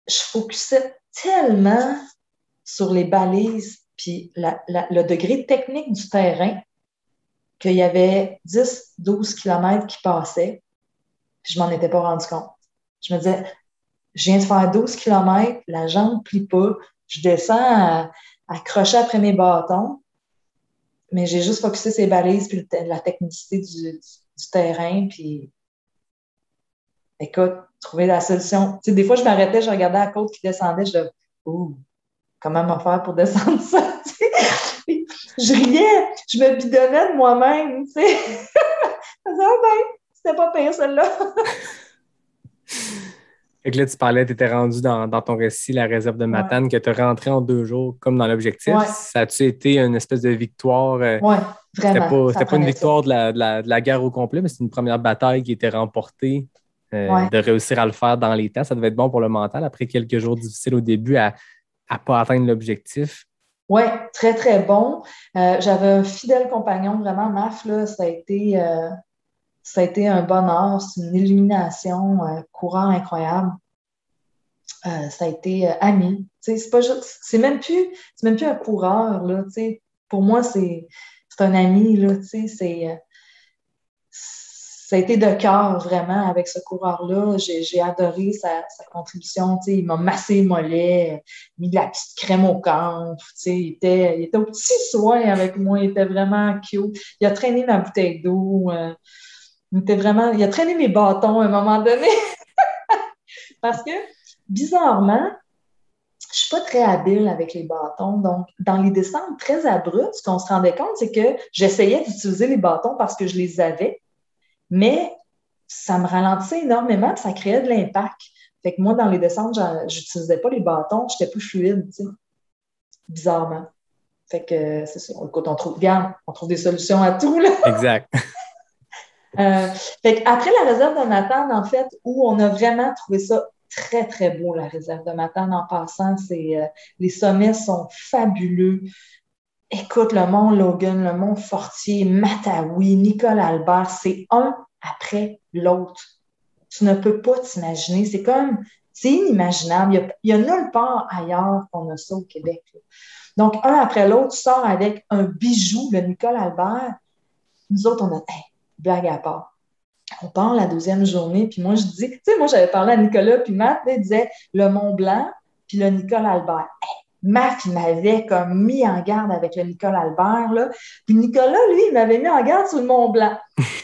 je focusais tellement sur les balises puis le degré technique du terrain qu'il y avait 10-12 km qui passaient, puis je m'en étais pas rendu compte. Je me disais, je viens de faire 12 km, la jambe ne plie pas, je descends à crocher après mes bâtons, mais j'ai juste focusé ces balises puis la technicité du terrain, puis écoute, trouver la solution. Tu sais, des fois, je m'arrêtais, je regardais la côte qui descendait, je disais, comment m'en faire pour descendre ça? Je riais, je me bidonnais de moi-même, tu sais. Je disais, c'était pas pire, celle-là. Fait que là, tu parlais, tu étais rendu dans ton récit, la réserve de Matane, que tu as rentré en 2 jours comme dans l'objectif. Ouais. Ça a-tu été une espèce de victoire? Oui, vraiment. C'était pas une victoire de la guerre au complet, mais c'est une première bataille qui était remportée. De réussir à le faire dans les temps. Ça devait être bon pour le mental après quelques jours difficiles au début à ne pas atteindre l'objectif. Oui, très, très bon. J'avais un fidèle compagnon, vraiment, Maf, là, ça a été un bonheur, c'est une illumination, courant incroyable. Ça a été ami. C'est même plus un coureur, là, pour moi, c'est un ami, là, ça a été de cœur, vraiment, avec ce coureur-là. J'ai adoré sa contribution. Il m'a massé les mollets, mis de la petite crème au camp. Il était au petit soin avec moi. Il était vraiment cute. Il a traîné ma bouteille d'eau. Il a traîné mes bâtons à un moment donné. Parce que, bizarrement, je suis pas très habile avec les bâtons. Donc, dans les descentes très abruptes, ce qu'on se rendait compte, c'est que j'essayais d'utiliser les bâtons parce que je les avais, mais ça me ralentissait énormément et ça créait de l'impact. Fait que moi, dans les descentes, j'utilisais pas les bâtons, j'étais plus fluide, tu sais, bizarrement. Fait que c'est ça. Écoute, on trouve des solutions à tout, là. Exact. Fait qu'après la réserve de Matane, en fait, où on a vraiment trouvé ça très, très beau, la réserve de Matane, en passant, les sommets sont fabuleux. Écoute, le mont Logan, le mont Fortier, Matawi, Nicole Albert, c'est un après l'autre. Tu ne peux pas t'imaginer. C'est inimaginable. Il y a nulle part ailleurs qu'on a ça au Québec, là. Donc, un après l'autre, tu sors avec un bijou, le Nicole Albert. Nous autres, on a, blague à part. On part la deuxième journée, puis moi, je dis, tu sais, moi, j'avais parlé à Nicolas, puis Matt, il disait le Mont Blanc, puis le Nicole Albert. Matt, il m'avait comme mis en garde avec le Nicole Albert, là. Puis Nicolas, lui, il m'avait mis en garde sur le Mont Blanc.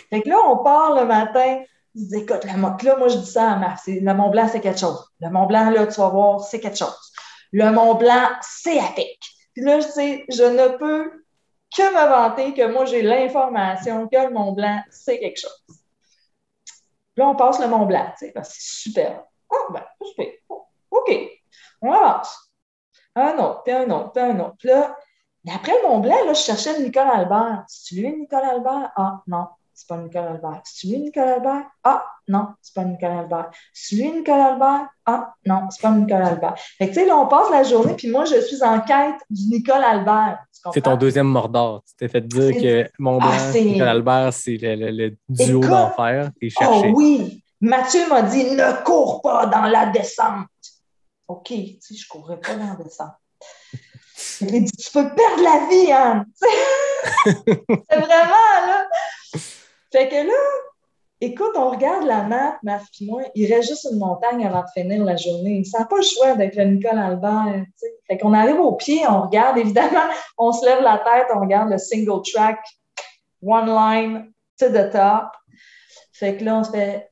Fait que là, on part le matin. Il dit, écoute, là, moi, je dis ça à Matt, le Mont Blanc, c'est quelque chose. Le Mont Blanc, là, tu vas voir, c'est quelque chose. Le Mont Blanc, c'est à pic. Puis là, je ne peux que me vanter que moi, j'ai l'information que le Mont Blanc, c'est quelque chose. Là, on passe le Mont Blanc, tu sais, c'est super. Ah, ben, super. OK. On avance. Un autre, puis un autre, puis un autre. Puis là, mais après le Mont Blanc, là, je cherchais le Nicole Albert. C'est-tu lui, Nicole Albert? Ah, non, c'est pas Nicole Albert. C'est-tu lui, Nicole Albert? Ah, non, c'est pas Nicole Albert. C'est-tu lui, Nicole Albert? Ah, non, c'est pas Nicole Albert. Fait que, tu sais, là, on passe la journée, puis moi, je suis en quête du Nicole Albert. C'est ton deuxième Mordor. Tu t'es fait dire que Mont Blanc, Nicole Albert, c'est le duo d'enfer. Oh oui! Mathieu m'a dit, ne cours pas dans la descente. OK, tu sais, je ne courrais pas dans la descente. Il dit, tu peux perdre la vie, Anne. C'est vraiment, là. Fait que là, écoute, on regarde la map, ma fille et moi, il reste juste une montagne avant de finir la journée. Ça n'a pas le choix d'être le Nicole Albert. T'sais. Fait qu'on arrive au pied, on regarde, évidemment, on se lève la tête, on regarde le single track, one line to the top. Fait que là, on se fait,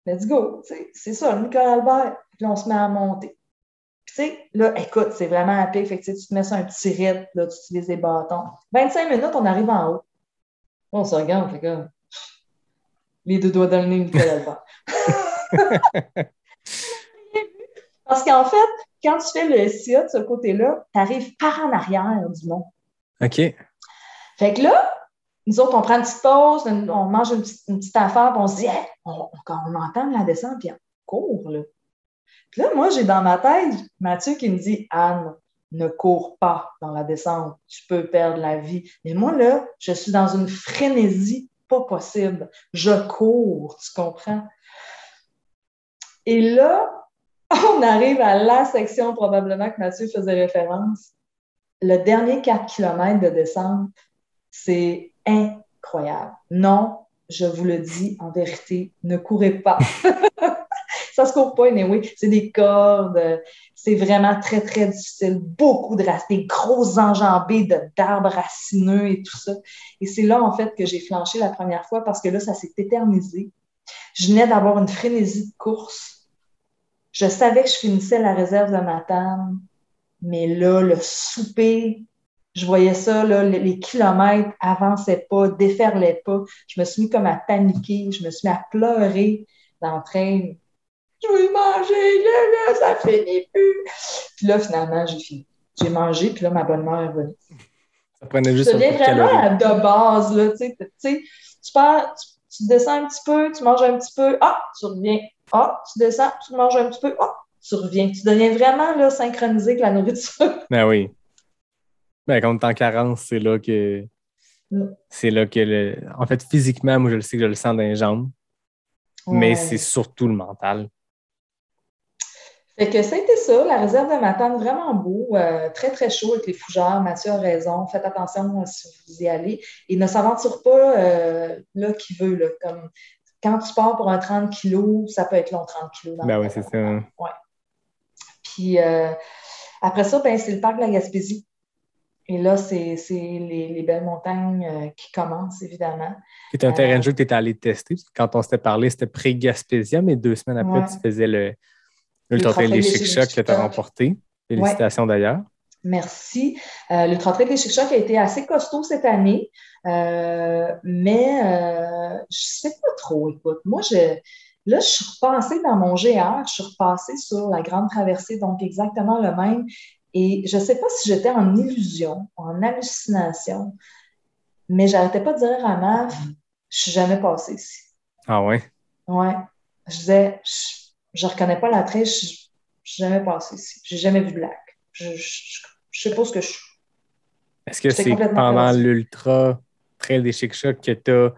let's go. T'sais. C'est ça, le Nicole Albert. Puis là, on se met à monter. Puis, tu sais, là, écoute, c'est vraiment à pic. Fait que tu te mets sur un petit rythme, là, tu utilises des bâtons. 25 minutes, on arrive en haut. On se regarde, fait que les deux doigts dans le nez, Nicole Albert. Parce qu'en fait, quand tu fais le SIA de ce côté-là, tu arrives par en arrière du mont. OK. Fait que là, nous autres, on prend une petite pause, on mange une petite affaire, puis on se dit, hey, on entend la descente, puis on court, là. Puis là, moi, j'ai dans ma tête Mathieu qui me dit, Anne, ne cours pas dans la descente, tu peux perdre la vie. Mais moi, là, je suis dans une frénésie pas possible. Je cours, tu comprends? Et là, on arrive à la section probablement que Mathieu faisait référence. Le dernier 4 km de descente, c'est incroyable. Non, je vous le dis en vérité, ne courez pas. Ça se court pas, anyway. C'est des cordes. C'est vraiment très, très difficile. Beaucoup de racines, des grosses enjambées d'arbres racineux et tout ça. Et c'est là, en fait, que j'ai flanché la première fois parce que là, ça s'est éternisé. Je venais d'avoir une frénésie de course. Je savais que je finissais la réserve de Matane, mais là, le souper, je voyais ça, là, les kilomètres avançaient pas, déferlaient pas. Je me suis mis comme à paniquer, je me suis mis à pleurer d'entraîne. Je veux manger, là, ça finit plus. Puis là, finalement, j'ai fini. J'ai mangé, puis là, ma bonne mère est venue. Ça prenait juste un peu de calories. Ça devient vraiment de base, là, tu sais. Tu descends un petit peu, tu manges un petit peu, tu reviens. Tu descends, tu manges un petit peu, tu reviens. Tu deviens vraiment là, synchronisé avec la nourriture. Ben oui. Ben, quand t'es en carence, c'est là que... C'est là que... En fait, physiquement, moi, je le sais que je le sens dans les jambes. Ouais. Mais c'est surtout le mental. Fait que c'était ça, la réserve de Matane, vraiment beau, très, très chaud avec les fougères. Mathieu a raison, faites attention si vous y allez. Et ne s'aventure pas là qui veut. Là, comme quand tu pars pour un 30 kilos, ça peut être long, 30 kilos. Ben oui, c'est ça. Ouais. Puis après ça, ben, c'est le parc de la Gaspésie. Et là, c'est les belles montagnes qui commencent, évidemment. C'est un terrain de jeu que tu étais allé tester. Parce que quand on s'était parlé, c'était pré-Gaspésia, mais 2 semaines après, tu faisais L'Ultra Trail des Chic-Chocs que tu as remporté. Félicitations d'ailleurs. Merci. L'Ultra Trail des Chic-Chocs a été assez costaud cette année, mais je sais pas trop. Écoute, moi, là, je suis repassée dans mon GR, je suis repassée sur la Grande Traversée, donc exactement le même. Et je sais pas si j'étais en illusion, en hallucination, mais j'arrêtais pas de dire à Maf, je suis jamais passée ici. Ah ouais? Ouais. Je disais, je reconnais pas la trail, je suis jamais passée ici. J'ai jamais vu de lac. Je sais pas ce que je suis. Est-ce que c'est pendant l'Ultra Trail des Chic-Chocs que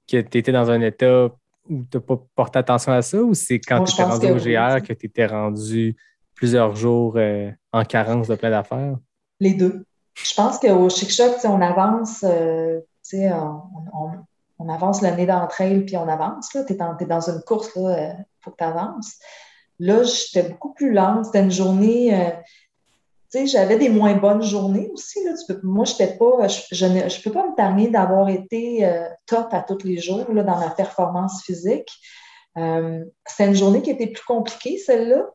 tu étais dans un état où tu n'as pas porté attention à ça, ou c'est quand tu étais rendu au GR que tu étais rendu plusieurs jours en carence de plein d'affaires? Les deux. Je pense qu'au Chic-Choc, on avance, on avance le nez dans le trail, puis on avance. Tu es dans une course, il faut que tu avances. Là, j'étais beaucoup plus lente. C'était une journée... j'avais des moins bonnes journées aussi. Là. Moi, je ne peux pas me targuer d'avoir été top à tous les jours là, dans ma performance physique. C'était une journée qui était plus compliquée, celle-là.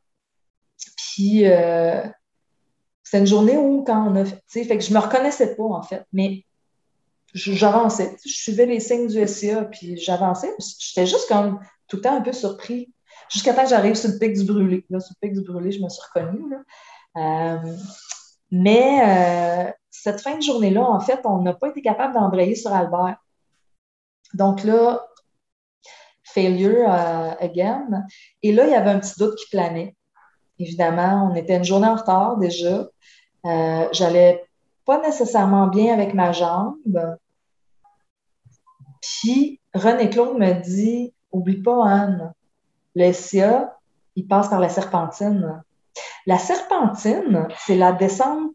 Puis, c'était une journée où, quand on a fait que je ne me reconnaissais pas, en fait, mais j'avançais. Je suivais les signes du SCA, puis j'avançais. J'étais juste comme tout le temps un peu surpris. Jusqu'à temps que j'arrive sur le pic du brûlé. Là, sur le pic du brûlé, je me suis reconnue, là. Mais cette fin de journée-là, en fait, on n'a pas été capable d'embrayer sur Albert. Donc là, failure again. Et là, il y avait un petit doute qui planait. Évidemment, on était une journée en retard déjà. J'allais pas nécessairement bien avec ma jambe. Puis, René Claude me dit, oublie pas, Anne, le SCA, il passe par la Serpentine. La Serpentine, c'est la descente.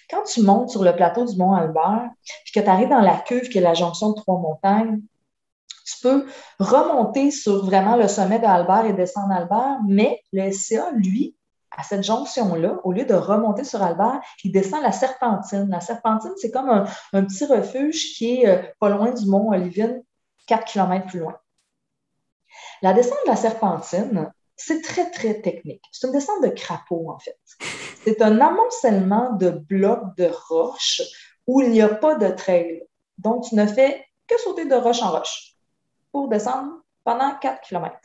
Quand tu montes sur le plateau du Mont-Albert, puis que tu arrives dans la cuve qui est la jonction de trois montagnes, tu peux remonter sur vraiment le sommet d'Albert et descendre Albert, mais le SCA, lui, à cette jonction-là, au lieu de remonter sur Albert, il descend la Serpentine. La Serpentine, c'est comme un petit refuge qui est pas loin du Mont Olivine, 4 km plus loin. La descente de la Serpentine, c'est très, très technique. C'est une descente de crapaud, en fait. C'est un amoncellement de blocs de roches où il n'y a pas de trail. Donc, tu ne fais que sauter de roche en roche pour descendre pendant 4 km.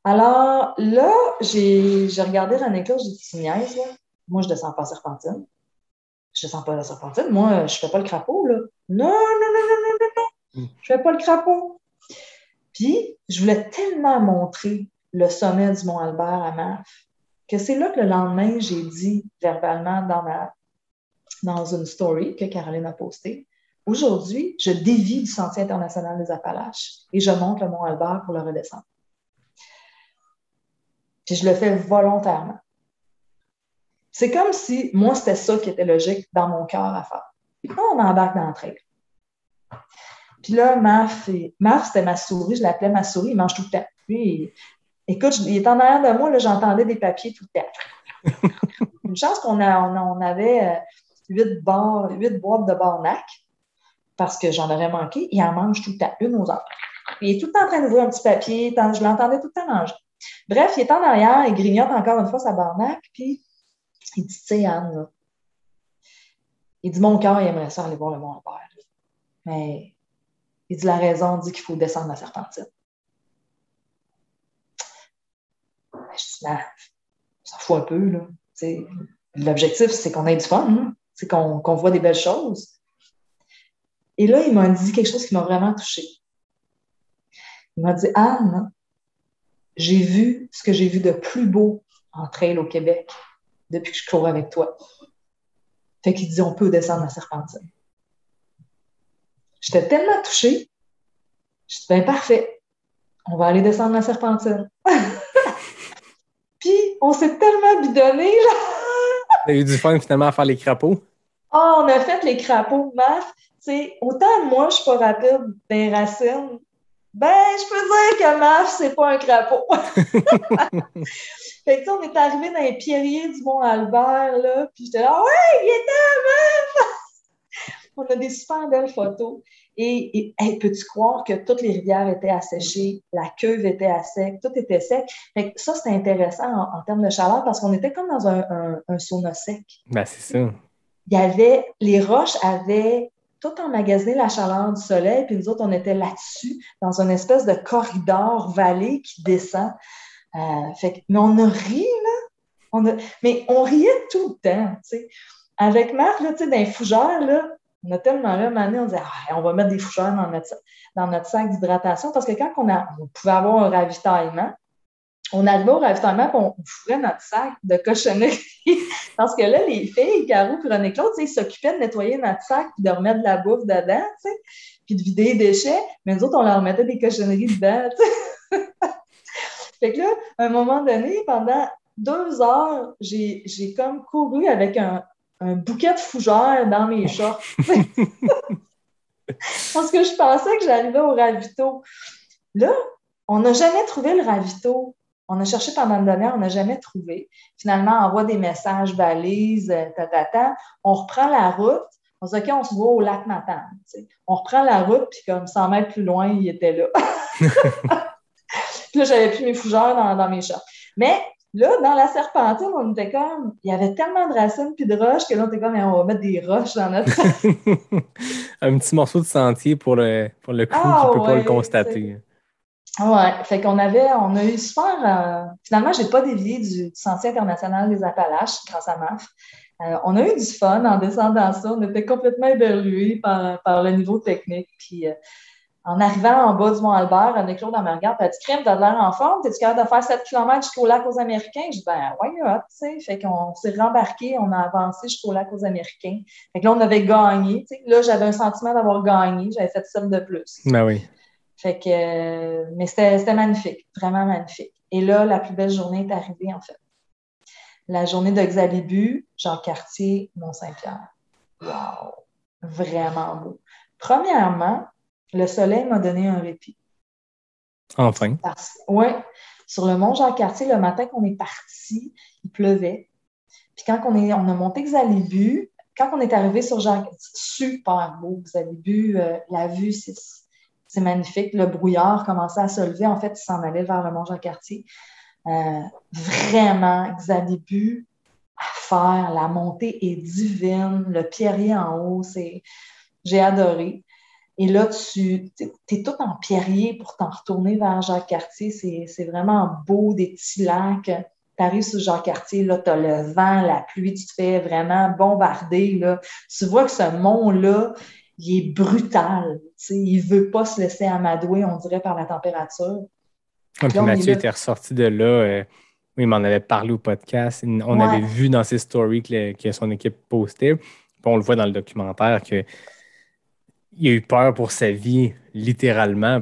Alors là, j'ai regardé René Claude, j'ai dit, tu niaises, là. Moi, je ne descends pas la Serpentine. Je ne descends pas la Serpentine. Moi, je ne fais pas le crapaud, là. Non. Je ne fais pas le crapaud. Puis, je voulais tellement montrer le sommet du Mont-Albert à Maf que c'est là que le lendemain, j'ai dit verbalement dans une story que Caroline a postée, aujourd'hui, je dévie du Sentier international des Appalaches et je monte le Mont-Albert pour le redescendre. Puis je le fais volontairement. C'est comme si, moi, c'était ça qui était logique dans mon cœur à faire. Puis là, on embarque dans le trail. Puis là, Maf, c'était ma souris, je l'appelais ma souris, il mange tout le temps. Puis, écoute, il est en arrière de moi, là, j'entendais des papiers tout le temps. Une chance qu'on avait 8 boîtes de Barnac, parce que j'en aurais manqué, il en mange tout le temps, une aux autres. Il est tout le temps en train d'ouvrir un petit papier, je l'entendais tout le temps manger. Bref, il est en arrière, il grignote encore une fois sa Barnac, puis il dit, tu sais, Anne, là, il dit, mon cœur, il aimerait ça aller voir le Mont-Albert. Mais il dit, la raison dit qu'il faut descendre la Serpentine. Je dis, ça fout un peu, là. T'sais, l'objectif, c'est qu'on ait du fun, hein? C'est qu'on voit des belles choses. Et là, il m'a dit quelque chose qui m'a vraiment touchée. Il m'a dit, Anne, j'ai vu ce que j'ai vu de plus beau en trail au Québec depuis que je cours avec toi. Fait qu'il dit, on peut descendre la Serpentine. J'étais tellement touchée. Je dis, ben parfait, on va aller descendre la Serpentine. Puis, on s'est tellement bidonné, là. T'as eu du fun, finalement, à faire les crapauds? Ah, on a fait les crapauds, Maf. Autant moi, je suis pas rapide des racines, ben, je peux dire que Maf, c'est pas un crapaud. Fait que, on est arrivé dans les pierriers du Mont-Albert, là, puis j'étais là, ouais, il était à Maf! On a des super belles photos. Et hey, peux-tu croire que toutes les rivières étaient asséchées, la cuve était à sec, tout était sec. Fait que ça, c'était intéressant en termes de chaleur parce qu'on était comme dans un sauna sec. Ben, c'est ça. Les roches avaient tout emmagasiné la chaleur du soleil, puis nous autres, on était là-dessus, dans une espèce de corridor vallée qui descend. Mais on a ri, là. Mais on riait tout le temps, tu sais. Avec Marc, là, tu sais, dans les fougères, là, on a tellement là, on disait, on va mettre des fougères dans notre sac d'hydratation, parce que quand on pouvait avoir un ravitaillement, on arrivait au ravitaillement et on fourrait notre sac de cochonnerie. Parce que là, les filles, Caro et René Claude, ils s'occupaient de nettoyer notre sac et de remettre de la bouffe dedans, puis de vider les déchets. Mais nous autres, on leur remettait des cochonneries dedans. T'sais. Fait que là, à un moment donné, pendant 2 heures, j'ai comme couru avec un bouquet de fougères dans mes shorts. Parce que je pensais que j'arrivais au ravito. Là, on n'a jamais trouvé le ravito. On a cherché pendant une demi-heure, on n'a jamais trouvé. Finalement, on envoie des messages, balises, On reprend la route. On se dit, OK, on se voit au lac Matane. T'sais. On reprend la route, puis comme 100 mètres plus loin, il était là. Puis là, j'avais plus mes fougères dans mes shorts. Mais là, dans la serpentine, on était comme, il y avait tellement de racines puis de roches que là, on était comme, on va mettre des roches dans notre Un petit morceau de sentier pour le crew qui ne peut pas le constater. Ouais, fait qu'on a eu super. Finalement, je n'ai pas dévié du Sentier international des Appalaches grâce à MAF. On a eu du fun en descendant ça. On était complètement éberlués par le niveau technique. Puis en arrivant en bas du Mont-Albert, Anne-Claude, elle me regarde, elle dit, Crème, t'as de l'air en forme, t'es-tu capable de faire 7 km jusqu'au lac aux Américains? Je dis, ben, why not, tu sais. Fait qu'on s'est rembarqué, on a avancé jusqu'au lac aux Américains. Fait que là, on avait gagné, tu sais. Là, j'avais un sentiment d'avoir gagné, j'avais fait 7 de plus. Ben oui. Fait que, mais c'était magnifique, vraiment magnifique. Et là, la plus belle journée est arrivée, en fait. La journée de Xalibu, Jacques-Cartier, Mont-Saint-Pierre. Wow! Vraiment beau. Premièrement, le soleil m'a donné un répit. Enfin. Oui, sur le mont Jacques-Cartier, le matin qu'on est parti, il pleuvait. Puis quand on a monté Xalibu, quand on est arrivé sur Jacques, super beau, Xalibu, la vue, c'est magnifique. Le brouillard commençait à se lever. En fait, il s'en allait vers le mont Jacques-Cartier. Vraiment, Xalibu à faire. La montée est divine. Le pierrier en haut, j'ai adoré. Et là, tu es tout en pierrier pour t'en retourner vers Jacques-Cartier. C'est vraiment beau, des petits lacs. Tu arrives sur Jacques-Cartier, là, tu as le vent, la pluie, tu te fais vraiment bombarder. Là. Tu vois que ce mont-là, il est brutal. Il ne veut pas se laisser amadouer, on dirait, par la température. Puis Mathieu était ressorti de là. Il m'en avait parlé au podcast. On avait vu dans ses stories que son équipe postait. Puis on le voit dans le documentaire qu'il a eu peur pour sa vie, littéralement,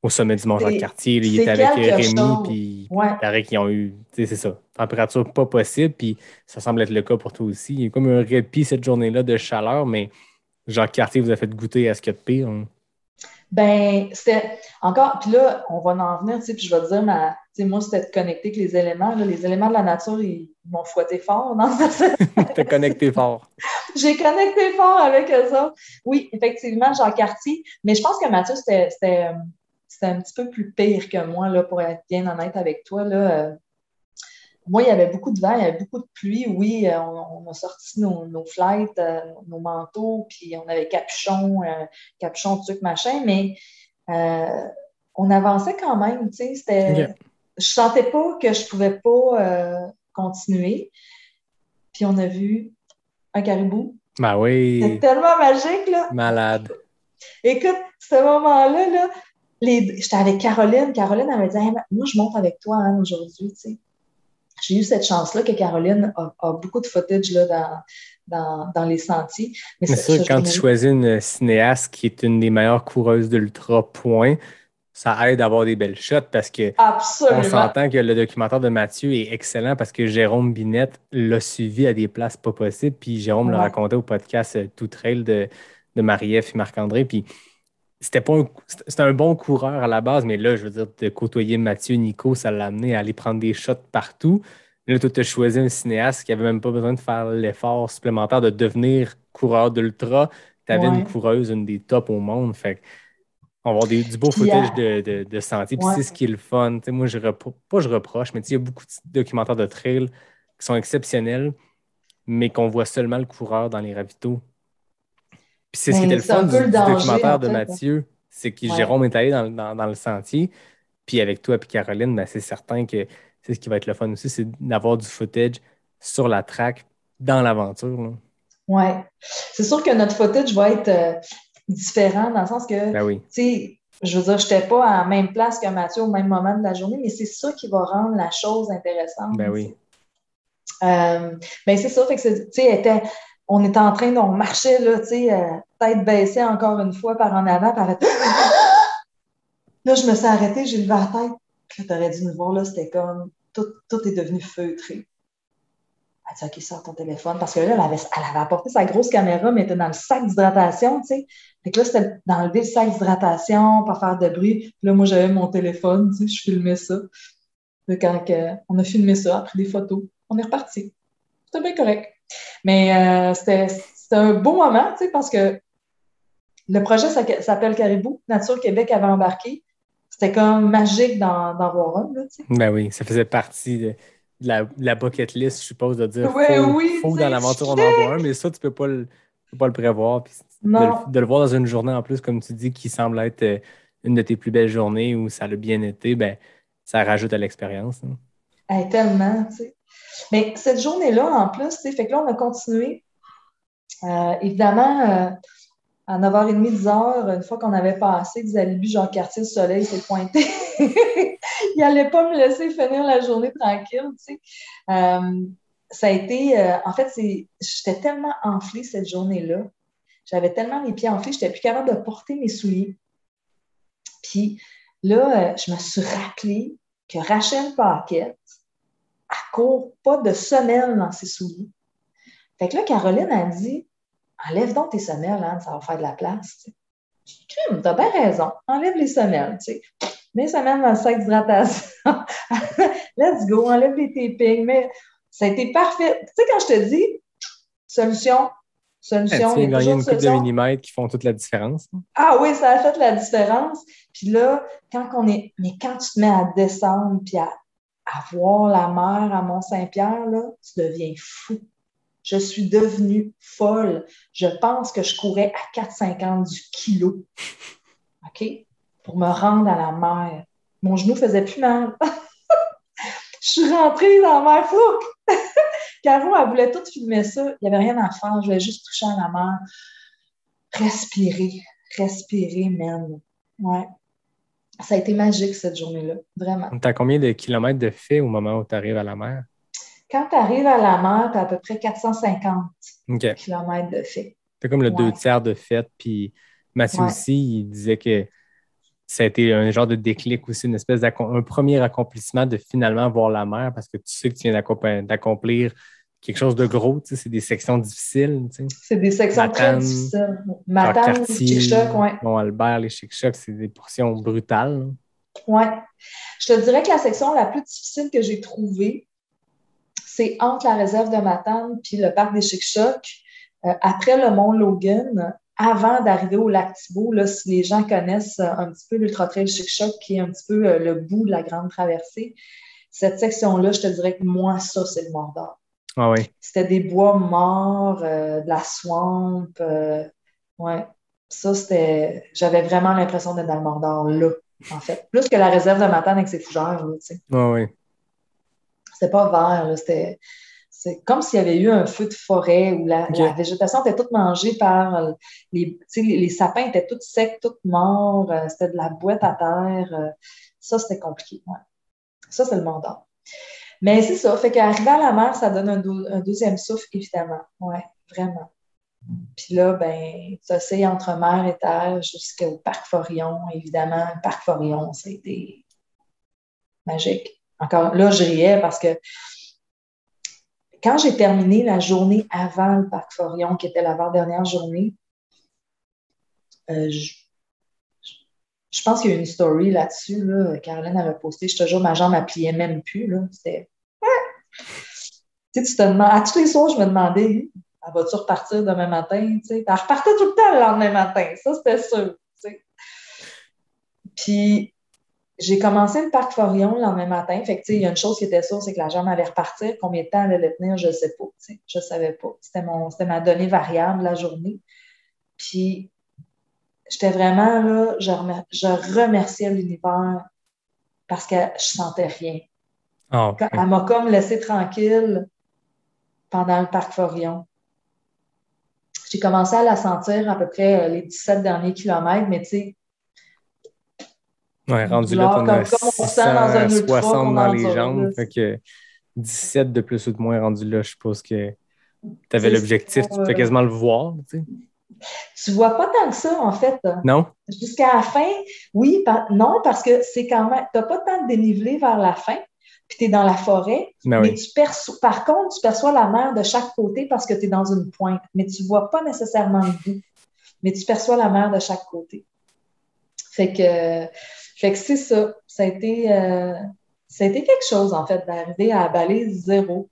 au sommet du Mont Jacques-Cartier. Il était avec Rémi, puis il paraît qu'ils ont eu, c'est ça, température pas possible. Puis ça semble être le cas pour toi aussi. Il y a comme un répit cette journée-là de chaleur, mais Jacques-Cartier vous a fait goûter à ce qu'il y a de pire. Hein? Ben, c'était encore, puis là, on va en venir, puis je vais te dire, moi, c'était de connecter avec les éléments. Là, les éléments de la nature, ils m'ont fouetté fort dans ça. T'as connecté fort. J'ai connecté fort avec eux autres. Oui, effectivement, Jacques-Cartier. Mais je pense que Mathieu, c'était un petit peu plus pire que moi, là, pour être bien honnête avec toi. Là. Moi, il y avait beaucoup de vent, il y avait beaucoup de pluie. Oui, on a sorti nos flights, nos manteaux, puis on avait capuchon, truc, machin, mais on avançait quand même, tu sais, je sentais pas que je pouvais pas continuer. Puis on a vu un caribou. Ben oui. C'était tellement magique, là. Malade. Écoute, ce moment-là, là, j'étais avec Caroline. Caroline, elle m'a dit, hey, moi, je monte avec toi aujourd'hui, tu sais. J'ai eu cette chance-là que Caroline a beaucoup de footage là, dans les sentiers. Mais c'est sûr, quand tu choisis une cinéaste qui est une des meilleures coureuses d'ultra point, ça aide à avoir des belles shots parce que Absolument. On s'entend que le documentaire de Mathieu est excellent parce que Jérôme Binette l'a suivi à des places pas possibles. Puis Jérôme le racontait au podcast Tout Trail de Marie-Ève et Marc-André. Puis c'était un bon coureur à la base, mais là, je veux dire, de côtoyer Mathieu, Nico, ça l'a amené à aller prendre des shots partout. Là, toi, tu as choisi un cinéaste qui n'avait même pas besoin de faire l'effort supplémentaire de devenir coureur d'ultra. Tu avais une Ouais. coureuse, une des tops au monde. Fait on va avoir du beau Puis, footage de sentiers. Puis ouais. c'est ce qui est le fun. Tu sais, moi, pas je reproche, mais tu sais, il y a beaucoup de documentaires de trail qui sont exceptionnels, mais qu'on voit seulement le coureur dans les ravitaux. Puis c'est ce qui était Mais le c'est fun un peu le du danger, documentaire en de fait. Mathieu, c'est que Ouais. Jérôme est allé dans le sentier. Puis avec toi et Caroline, ben, c'est certain que c'est ce qui va être le fun aussi, c'est d'avoir du footage sur la track dans l'aventure, là. Ouais. C'est sûr que notre footage va être différent dans le sens que, tu Ben oui, sais, je veux dire, je n'étais pas à la même place que Mathieu au même moment de la journée, mais c'est ça qui va rendre la chose intéressante. ben Tu oui. sais. Ben c'est ça, fait que tu sais, on était en train, on marchait, là, tu sais, tête baissée encore une fois par en avant, par là, je me suis arrêtée, j'ai levé la tête. Puis là, t'aurais dû me voir, là, c'était comme, tout est devenu feutré. Elle dit, OK, sors ton téléphone. Parce que là, elle avait apporté sa grosse caméra, mais elle était dans le sac d'hydratation, tu sais. Fait que là, c'était d'enlever le sac d'hydratation, pas faire de bruit. Puis là, moi, j'avais mon téléphone, tu sais, je filmais ça. Là, on a filmé ça, a pris des photos, on est reparti. C'était bien correct. Mais c'était un beau moment, tu sais, parce que le projet s'appelle Caribou. Nature Québec avait embarqué. C'était comme magique d'en voir un, là, tu sais. Ben oui, ça faisait partie de la bucket list, je suppose, de dire Ouais, oui, faut que tu dans sais, l'aventure on en voit un, mais ça, tu peux pas le prévoir. Puis non. de le voir dans une journée en plus, comme tu dis, qui semble être une de tes plus belles journées où ça a bien été, ben ça rajoute à l'expérience, hein. Hey, tellement, tu sais. Mais cette journée-là, en plus, tu sais, fait que là, on a continué. Évidemment, à 9h30, 10h, une fois qu'on avait passé des alibis Jean-Cartier, le soleil s'est pointé. Il n'allait pas me laisser finir la journée tranquille, tu sais. Ça a été, en fait, j'étais tellement enflée cette journée-là. J'avais tellement les pieds enflés, j'étais plus capable de porter mes souliers. Puis là, je me suis rappelé que Rachel Paquette, elle court pas de semelle dans ses souliers. Fait que là, Caroline a dit, enlève donc tes semelles, hein, ça va faire de la place. Tu sais. Crime, t'as bien raison. Enlève les semelles, tu sais. Mets les semelles dans le sac d'hydratation. Let's go, enlève les tapings. Mais ça a été parfait. Tu sais, quand je te dis solution, Ben, tu solution, viens il de y a gagner toujours une une coupe de solution. millimètres qui font toute la différence, hein. Ah oui, ça a fait la différence. Puis là, mais quand tu te mets à descendre puis à voir la mer à Mont-Saint-Pierre, là, tu deviens fou. Je suis devenue folle. Je pense que je courais à 4,50 du kilo. OK? Pour me rendre à la mer. Mon genou faisait plus mal. Je suis rentrée dans la mer. Fouc! Caro, elle voulait tout filmer ça. Il n'y avait rien à faire. Je voulais juste toucher à la mer. Respirer. Respirer, man. Ouais. Ça a été magique cette journée-là. Vraiment. Tu as combien de kilomètres de fait au moment où tu arrives à la mer? Quand tu arrives à la mer, tu as à peu près 450 OK. kilomètres de fait. C'est comme le Ouais. 2 tiers de fête. Puis Mathieu Ouais. aussi, il disait que ça a été un genre de déclic aussi, une espèce un premier accomplissement de finalement voir la mer parce que tu sais que tu viens d'accomplir quelque chose de gros. Tu sais, c'est des sections difficiles. Tu sais. C'est des sections très Matane, difficiles. Matane, Jacques-Cartier, Chic-Choc, ouais. Mont-Albert, les Chic-Chocs, c'est des portions brutales, là. Ouais. Je te dirais que la section la plus difficile que j'ai trouvée, c'est entre la réserve de Matane puis le parc des Chic-Chocs, après le mont Logan, avant d'arriver au lac Thibault, là, si les gens connaissent un petit peu l'Ultra Trail Chic-Choc, qui est un petit peu le bout de la grande traversée, cette section-là, je te dirais que moi, ça, c'est le Mordor. Ah oui. C'était des bois morts, de la swamp. Ouais. Ça, j'avais vraiment l'impression d'être dans le Mordor, là, en fait. Plus que la réserve de Matane avec ses fougères, là, tu sais. Ah oui. C'était pas vert, là, c'est comme s'il y avait eu un feu de forêt où la OK. végétation était toute mangée par tu sais, les sapins étaient tous secs, tous morts, c'était de la boîte à terre. Ça, c'était compliqué. Ouais. Ça, c'est le Mordor. Mais c'est ça, fait qu'arriver à la mer, ça donne un deuxième souffle, évidemment. Ouais, vraiment. Puis là, ben, tu essayes entre mer et terre jusqu'au parc Forillon. Évidemment, le parc Forillon, c'était magique. Encore là, je riais parce que quand j'ai terminé la journée avant le parc Forillon, qui était l'avant-dernière journée, je pense qu'il y a une story là-dessus. Là, Caroline avait posté, je te jure, ma jambe, elle pliait même plus. Là. Tu te demandes, à tous les soirs, je me demandais, vas-tu repartir demain matin? Elle repartait tout le temps le lendemain matin, ça c'était sûr. Puis, j'ai commencé le parc Forion le lendemain matin. Fait que, il y a une chose qui était sûre, c'est que la jambe allait repartir. Combien de temps elle allait tenir, je ne sais pas. Je ne savais pas. C'était ma donnée variable la journée. Puis, j'étais vraiment là, je remerciais l'univers parce que je sentais rien. Oh. Elle m'a comme laissé tranquille pendant le parc Forion. J'ai commencé à la sentir à peu près les 17 derniers kilomètres, mais tu sais, rendu là, t'en as comme on sent dans un ultra 60 dans les endure, jambes. Fait que 17 de plus ou de moins rendu là, je suppose que tu avais l'objectif, tu peux quasiment le voir. Tu vois pas tant que ça, en fait. Non? Jusqu'à la fin, oui, non, parce que c'est quand même, tu n'as pas tant de dénivelé vers la fin, puis tu es dans la forêt, mais oui. Par contre, tu perçois la mer de chaque côté parce que tu es dans une pointe, mais tu ne vois pas nécessairement le bout, mais tu perçois la mer de chaque côté. Fait que c'est ça. Ça a été quelque chose, en fait, d'arriver à la balise 0.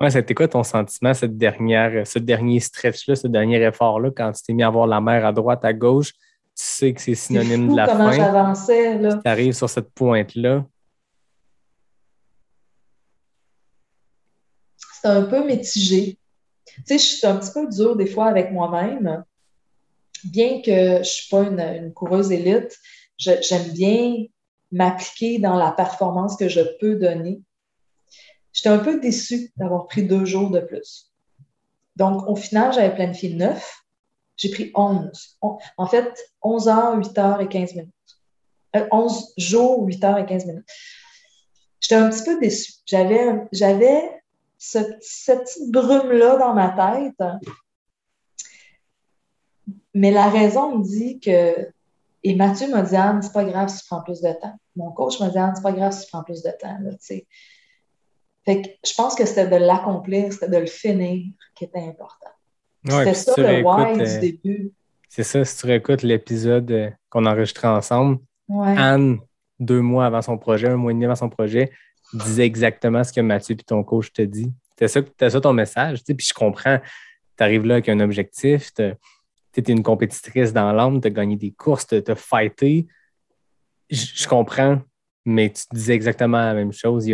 Ouais, c'était quoi ton sentiment, ce dernier stretch-là, ce dernier effort-là, quand tu t'es mis à voir la mer à droite, à gauche, tu sais que c'est synonyme de la fin. Comment j'avançais, là. Tu arrives sur cette pointe-là. C'est un peu mitigé. Tu sais, je suis un petit peu dure des fois avec moi-même. Bien que je ne suis pas une coureuse élite, j'aime bien m'appliquer dans la performance que je peux donner. J'étais un peu déçue d'avoir pris 2 jours de plus. Donc, au final, j'avais planifié 9. J'ai pris 11. En fait, 11 heures, 8 heures et 15 minutes. 11 jours, 8 heures et 15 minutes. J'étais un petit peu déçue. J'avais cette petite brume-là dans ma tête. Mais la raison me dit que... Et Mathieu m'a dit, Anne, c'est pas grave si tu prends plus de temps. Mon coach m'a dit, Anne, c'est pas grave si tu prends plus de temps. Là, fait que je pense que c'était de l'accomplir, c'était de le finir qui était important. C'était ça le why du début. C'est ça, si tu réécoutes l'épisode qu'on a enregistré ensemble, Anne, 2 mois avant son projet, 1 mois et demi avant son projet, disait exactement ce que Mathieu et ton coach te dit. C'était ça ton message. Puis je comprends, tu arrives là avec un objectif, tu es une compétitrice dans l'âme, tu as gagné des courses, tu as fighté. Je comprends, mais tu disais exactement la même chose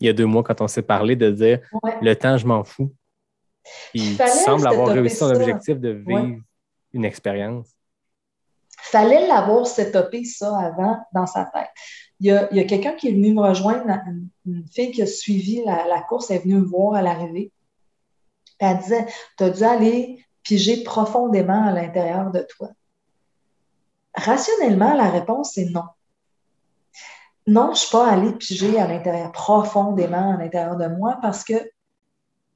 il y a 2 mois quand on s'est parlé, de dire le temps, je m'en fous. Puis tu sembles avoir réussi ton objectif de vivre une expérience. Il fallait l'avoir setupé ça avant dans sa tête. Il y a quelqu'un qui est venu me rejoindre, une fille qui a suivi la course, elle est venue me voir à l'arrivée. Elle disait, tu as dû aller piger profondément à l'intérieur de toi. Rationnellement, la réponse est non. Non, je ne suis pas allée piger à l'intérieur, profondément à l'intérieur de moi, parce que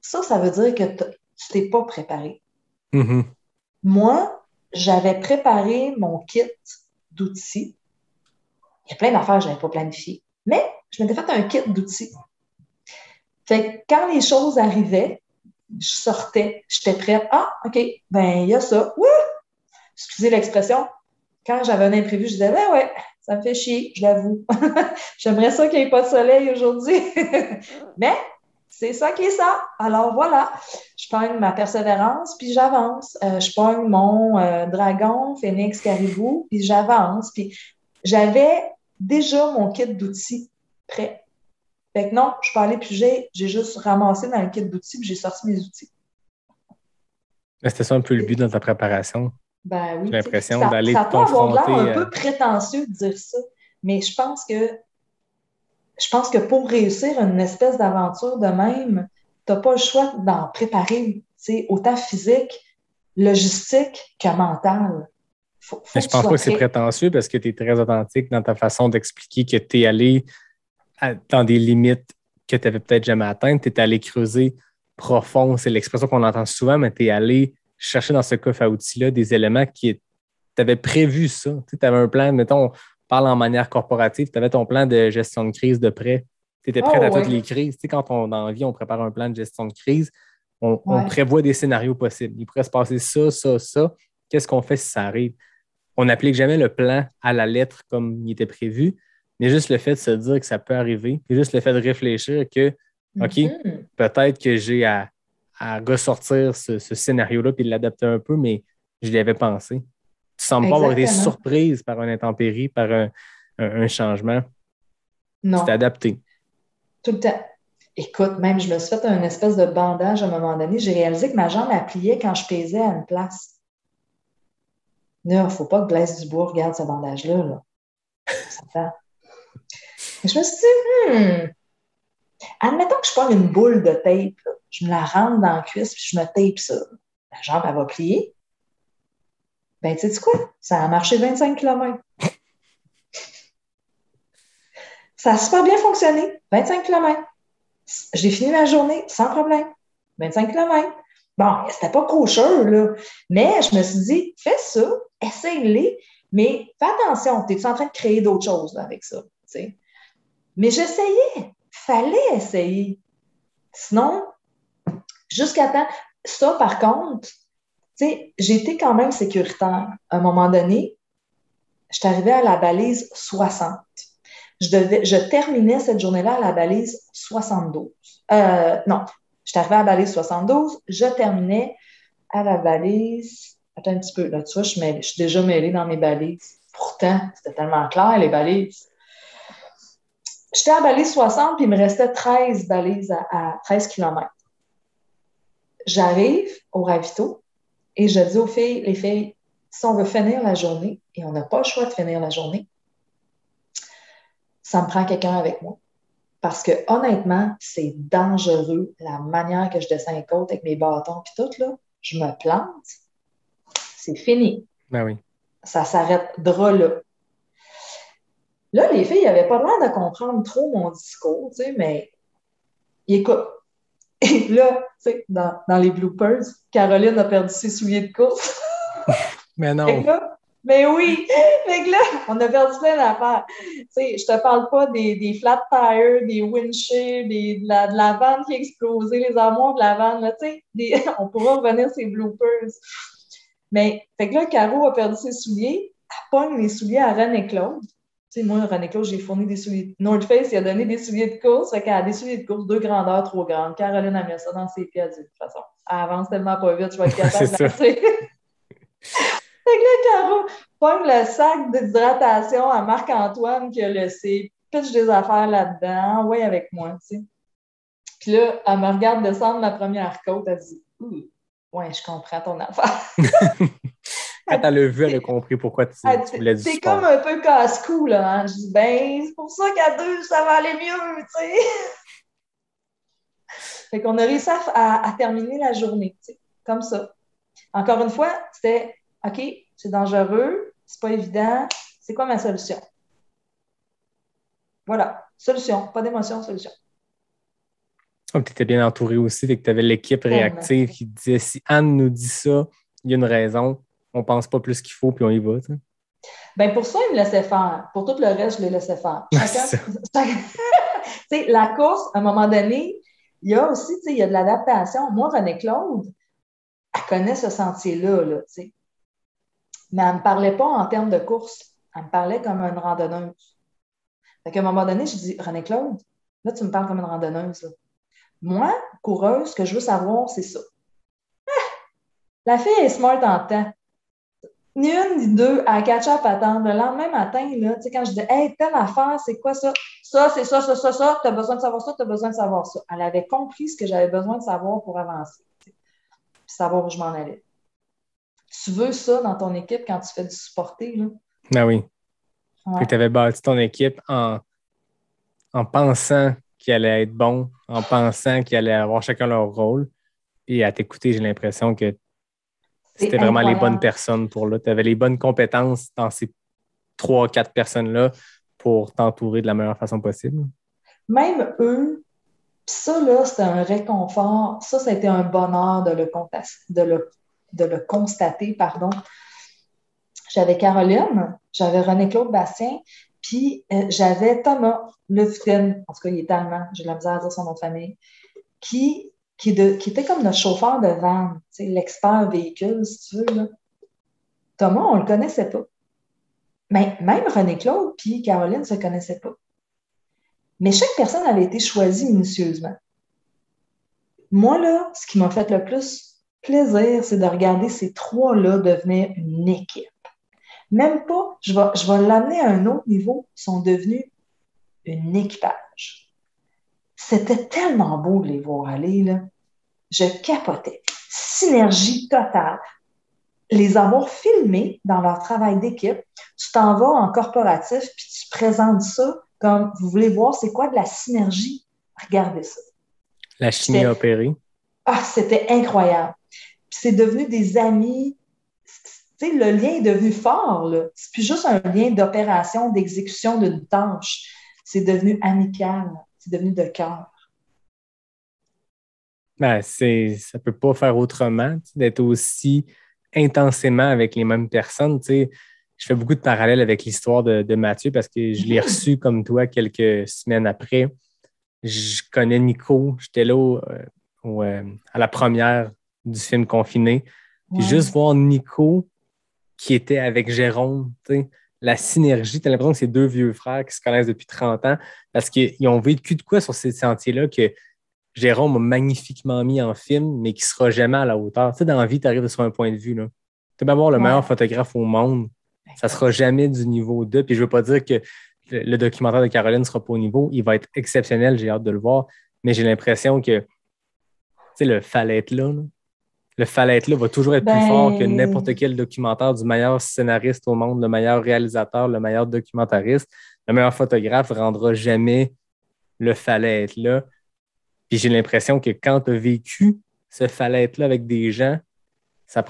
ça veut dire que tu ne t'es pas préparé. Mm-hmm. Moi, j'avais préparé mon kit d'outils. Il y a plein d'affaires que je n'avais pas planifiées. Mais je m'étais fait un kit d'outils. Fait que quand les choses arrivaient, je sortais, j'étais prête. Ah, OK, ben il y a ça. Wouh! Excusez l'expression. Quand j'avais un imprévu, je disais, ben ouais, ça me fait chier, je l'avoue. J'aimerais ça qu'il n'y ait pas de soleil aujourd'hui. Mais c'est ça qui est ça. Alors voilà, je pogne ma persévérance, puis j'avance. Je pogne mon dragon, phénix, caribou, puis j'avance. Puis j'avais déjà mon kit d'outils prêt. Fait que non, je suis pas allée piger, j'ai juste ramassé dans le kit d'outils, puis j'ai sorti mes outils. C'était ça un peu le but dans ta préparation? Ben oui. J'ai l'impression d'aller ça peut avoir confronter... l'air un peu prétentieux de dire ça, mais je pense que pour réussir une espèce d'aventure de même, tu n'as pas le choix d'en préparer, autant physique, logistique que mental. Mais je pense pas que c'est prétentieux parce que tu es très authentique dans ta façon d'expliquer que tu es allé dans des limites que tu n'avais peut-être jamais atteintes. Tu es allé creuser profond, c'est l'expression qu'on entend souvent, mais tu es allé chercher dans ce coffre à outils-là des éléments qui tu avais prévu ça. Tu avais un plan, mettons, on parle en manière corporative, tu avais ton plan de gestion de crise de prêt. Tu étais prête à toutes les crises. Tu sais, quand dans la vie, on prépare un plan de gestion de crise, on prévoit des scénarios possibles. Il pourrait se passer ça, ça, ça. Qu'est-ce qu'on fait si ça arrive? On n'applique jamais le plan à la lettre comme il était prévu, Mais juste le fait de se dire que ça peut arriver, puis juste le fait de réfléchir que, OK, peut-être que j'ai à ressortir ce scénario-là puis de l'adapter un peu, mais je l'y avais pensé. Tu ne sembles pas avoir été surprise par une intempérie, par un changement. Non. Tu t'es adapté. Tout le temps. Écoute, même je me suis fait un espèce de bandage à un moment donné. J'ai réalisé que ma jambe elle pliait quand je pesais à une place. Là, il ne faut pas que Blaise Dubois regarde ce bandage-là. Là. Ça fait. Je me suis dit, admettons que je prends une boule de tape, là. Je me la rentre dans la cuisse puis je me tape ça. La jambe, elle va plier. Ben, tu sais quoi? Ça a marché 25 km. Ça a super bien fonctionné. 25 km. J'ai fini ma journée sans problème. 25 km. Bon, c'était pas kosher, là. Mais je me suis dit, fais ça, essaye-les, mais fais attention, tu es en train de créer d'autres choses là, avec ça. T'sais. Mais j'essayais. Fallait essayer. Sinon, jusqu'à temps. Ça, par contre, j'ai été quand même sécuritaire. À un moment donné, je suis arrivée à la balise 60. Je terminais cette journée-là à la balise 72. Non, je suis arrivée à la balise 72. Je terminais à la balise. Attends un petit peu, là, tu vois, je suis déjà mêlée dans mes balises. Pourtant, c'était tellement clair, les balises. J'étais à la balise 60, puis il me restait 13 balises à 13 km. J'arrive au ravito et je dis aux filles, les filles, si on veut finir la journée, et on n'a pas le choix de finir la journée, ça me prend quelqu'un avec moi. Parce que honnêtement, c'est dangereux la manière que je descends les côtes avec mes bâtons puis tout, là. Je me plante, c'est fini. Ben oui. Ça s'arrêtera là. Là, les filles n'avaient pas l'air de comprendre trop mon discours, tu sais, mais ils écoutent. Et là, tu sais, dans les bloopers, Caroline a perdu ses souliers de course. Mais non. Mais oui! Fait que là, on a perdu plein d'affaires. Tu sais, je te parle pas des flat tires, des windshields, de la vanne qui a explosé, les armoires de la vanne, là, tu sais, on pourra revenir sur ces bloopers. Mais, fait que là, Caro a perdu ses souliers, elle pogne les souliers à René Claude. Tu sais, moi, René Claude, j'ai fourni des souliers. North Face, il a donné des souliers de course, fait qu'elle a des souliers de course, 2 grandeurs trop grandes. Caroline a mis ça dans ses pieds, elle dit, de toute façon, elle avance tellement pas vite, je vais être capable d'avancer. Fait que là, Caro pogne le sac d'hydratation à Marc-Antoine qui a laissé, pitch des affaires là-dedans, ouais, avec moi, tu sais. Puis là, elle me regarde descendre ma première côte, elle dit, ouais, je comprends ton affaire. Quand elle l'a vu, elle a compris pourquoi tu voulais du sport. C'est comme un peu casse-cou, là. Hein? Je dis, ben, c'est pour ça qu'à 2, ça va aller mieux, tu sais. Fait qu'on a réussi à terminer la journée, tu sais, comme ça. Encore une fois, c'était, OK, c'est dangereux, c'est pas évident, c'est quoi ma solution? Voilà, solution, pas d'émotion, solution. Tu étais bien entouré aussi, fait que tu avais l'équipe réactive qui disait si Anne nous dit ça, il y a une raison, on pense pas plus qu'il faut, puis on y va. T'sais. Ben pour ça, il me laissait faire. Pour tout le reste, je les laissais faire. La course, à un moment donné, il y a aussi, il y a de l'adaptation. Moi, René Claude, elle connaît ce sentier-là, là, mais elle ne me parlait pas en termes de course. Elle me parlait comme une randonneuse. Fait qu'à un moment donné, je dis, René Claude, là, tu me parles comme une randonneuse. Là. Moi, coureuse, ce que je veux savoir, c'est ça. La fille est smart en temps. Ni une ni deux, à catch up attendre. Le lendemain matin, là, quand je dis hey, telle affaire, c'est quoi ça? Ça, c'est ça, tu as besoin de savoir ça, tu as besoin de savoir ça. Elle avait compris ce que j'avais besoin de savoir pour avancer. Puis savoir où je m'en allais. Tu veux ça dans ton équipe quand tu fais du supporter, là? Ben oui. Ouais. Tu avais bâti ton équipe en pensant qu'ils allaient être bons, en pensant qu'ils allaient avoir chacun leur rôle. Et à t'écouter, j'ai l'impression que c'était vraiment les bonnes personnes pour là. Tu avais les bonnes compétences dans ces 3-4 personnes-là pour t'entourer de la meilleure façon possible. Même eux, ça, là, c'était un réconfort. Ça a été un bonheur de le constater, pardon. J'avais Caroline, j'avais René-Claude Bastien, puis j'avais Thomas Lufgren, en tout cas, il est allemand, j'ai de la misère à dire son nom de famille, qui était comme notre chauffeur de van, l'expert véhicule, si tu veux. Là. Thomas, on ne le connaissait pas. Mais même René-Claude puis Caroline ne se connaissaient pas. Mais chaque personne avait été choisie minutieusement. Moi, là, ce qui m'a fait le plus plaisir, c'est de regarder ces trois-là devenir une équipe. Même pas, je vais l'amener à un autre niveau, ils sont devenus un équipage. C'était tellement beau de les voir aller, là. Je capotais. Synergie totale. Les avoir filmés dans leur travail d'équipe, tu t'en vas en corporatif puis tu présentes ça comme vous voulez voir c'est quoi de la synergie. Regardez ça. La chimie opérée. C'était incroyable. Puis c'est devenu des amis. Tu sais, le lien est devenu fort, là. C'est plus juste un lien d'opération, d'exécution d'une tâche. C'est devenu amical. C'est devenu de cœur. Ben, ça ne peut pas faire autrement d'être aussi intensément avec les mêmes personnes. Je fais beaucoup de parallèles avec l'histoire de Mathieu parce que je l'ai reçu comme toi quelques semaines après. Je connais Nico, j'étais là à la première du film Confiné. Puis juste voir Nico qui était avec Jérôme, la synergie, tu as l'impression que c'est deux vieux frères qui se connaissent depuis 30 ans parce qu'ils ont vécu de quoi sur ces sentiers-là que Jérôme a magnifiquement mis en film, mais qui ne sera jamais à la hauteur. Tu sais, dans la vie, tu arrives sur un point de vue. Tu peux avoir le meilleur photographe au monde. Ça ne sera jamais du niveau 2. Puis je ne veux pas dire que le documentaire de Caroline ne sera pas au niveau. Il va être exceptionnel, j'ai hâte de le voir. Mais j'ai l'impression que le fallait être là. Le fallait être là va toujours être plus fort que n'importe quel documentaire du meilleur scénariste au monde, le meilleur réalisateur, le meilleur documentariste. Le meilleur photographe ne rendra jamais le fallait être là. Puis j'ai l'impression que quand tu as vécu ce fallait être là avec des gens, ça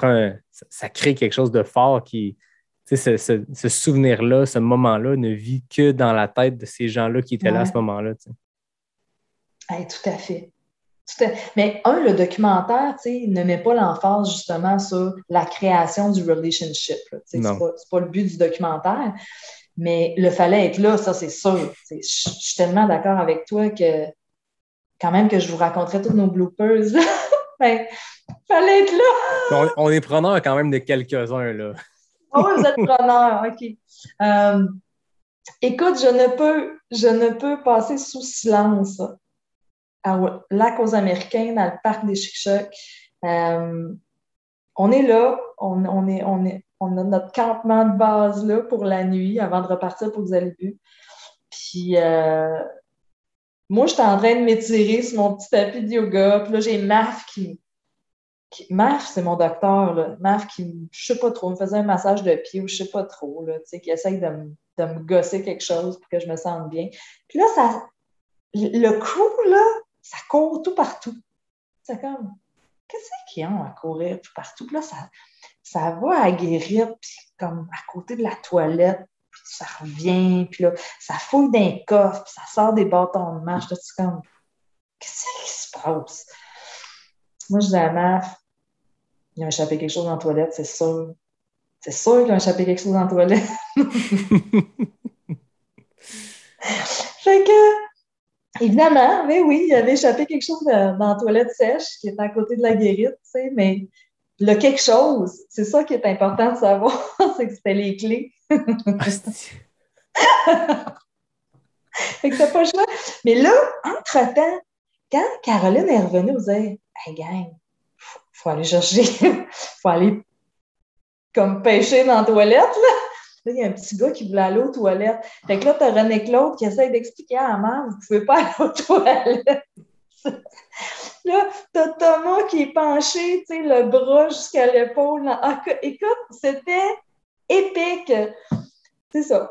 crée quelque chose de fort qui, ce souvenir-là, ce moment-là ne vit que dans la tête de ces gens-là qui étaient là à ce moment-là. Hey, tout à fait. Mais le documentaire, il ne met pas l'emphase justement sur la création du relationship. C'est pas le but du documentaire. Mais le fallait être là, ça, c'est sûr. Je suis tellement d'accord avec toi que quand même que je vous raconterai tous nos bloopers. Ben, fallait être là. On est preneurs quand même de quelques-uns, là. Oh, vous êtes preneurs, OK. Écoute, je ne peux passer sous silence à Lac aux Américains, dans le parc des Chic-Chocs. On est là, on a notre campement de base là pour la nuit avant de repartir pour Xalibu. Puis moi, j'étais en train de m'étirer sur mon petit tapis de yoga. Puis là, j'ai Maf Maf, c'est mon docteur, là. Maf qui, je sais pas trop, me faisait un massage de pied ou je sais pas trop, là, qui essaye de me gosser quelque chose pour que je me sente bien. Puis là, le crew, là, ça court tout partout. C'est comme, qu'est-ce qu'ils ont à courir tout partout? Puis là, ça va à guérir, puis comme à côté de la toilette, puis ça revient, puis là, ça fouille d'un coffre, puis ça sort des bâtons de marche. Là, c'est comme, qu'est-ce qui se passe? Moi, je dis à Maf, il a échappé quelque chose dans la toilette, c'est sûr. C'est sûr qu'il a échappé quelque chose dans la toilette. Fait que, évidemment, mais oui, il avait échappé quelque chose dans la toilette sèche qui était à côté de la guérite, tu sais, mais le quelque chose, c'est ça qui est important de savoir, c'est que c'était les clés. Fait que t'as pas le choix. Mais là, entre-temps, quand Caroline est revenue, vous dire, hey gang, faut aller chercher, faut aller comme pêcher dans la toilette, là. Là, il y a un petit gars qui voulait aller aux toilettes. Fait que là, t'as René-Claude qui essaie d'expliquer à la mère, vous pouvez pas aller aux toilettes. Là, t'as Thomas qui est penché, tu sais, le bras jusqu'à l'épaule. Ah, écoute, c'était épique. C'est ça.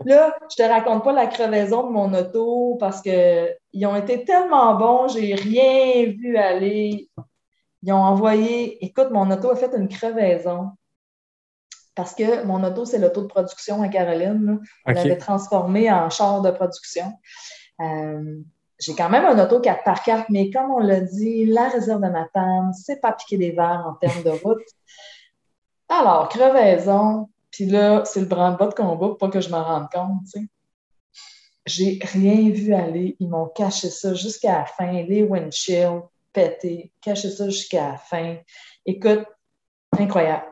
Là, je te raconte pas la crevaison de mon auto parce qu'ils ont été tellement bons, j'ai rien vu aller. Ils ont envoyé... Écoute, mon auto a fait une crevaison parce que mon auto, c'est l'auto de production à Caroline. On l'avait transformé en char de production. J'ai quand même un auto 4x4, mais comme on l'a dit, la réserve de Matane, c'est pas piquer des verres en termes de route. Alors, crevaison, puis là, c'est le branle-bas de combat pour pas que je m'en rende compte, tu sais. J'ai rien vu aller. Ils m'ont caché ça jusqu'à la fin. Les windshields pétés, caché ça jusqu'à la fin. Écoute, incroyable.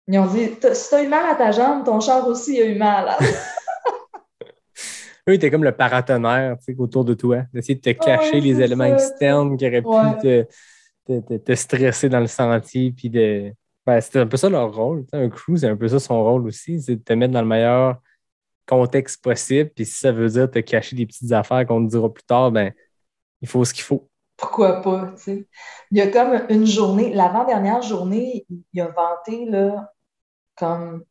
Ils ont dit, si t'as eu mal à ta jambe, ton char aussi a eu mal. Eux, t'es comme le paratonnerre, tu sais, autour de toi, d'essayer de te cacher Ouais, les c'est éléments ça, tu sais. externes qui auraient pu Ouais. te stresser dans le sentier, puis de... Ben, c'est un peu ça leur rôle. Tu sais, un crew, c'est un peu ça son rôle aussi, c'est de te mettre dans le meilleur contexte possible, puis si ça veut dire te cacher des petites affaires qu'on te dira plus tard, ben, il faut ce qu'il faut. Pourquoi pas, tu sais. Il y a comme une journée, l'avant-dernière journée, il a vanté, là, comme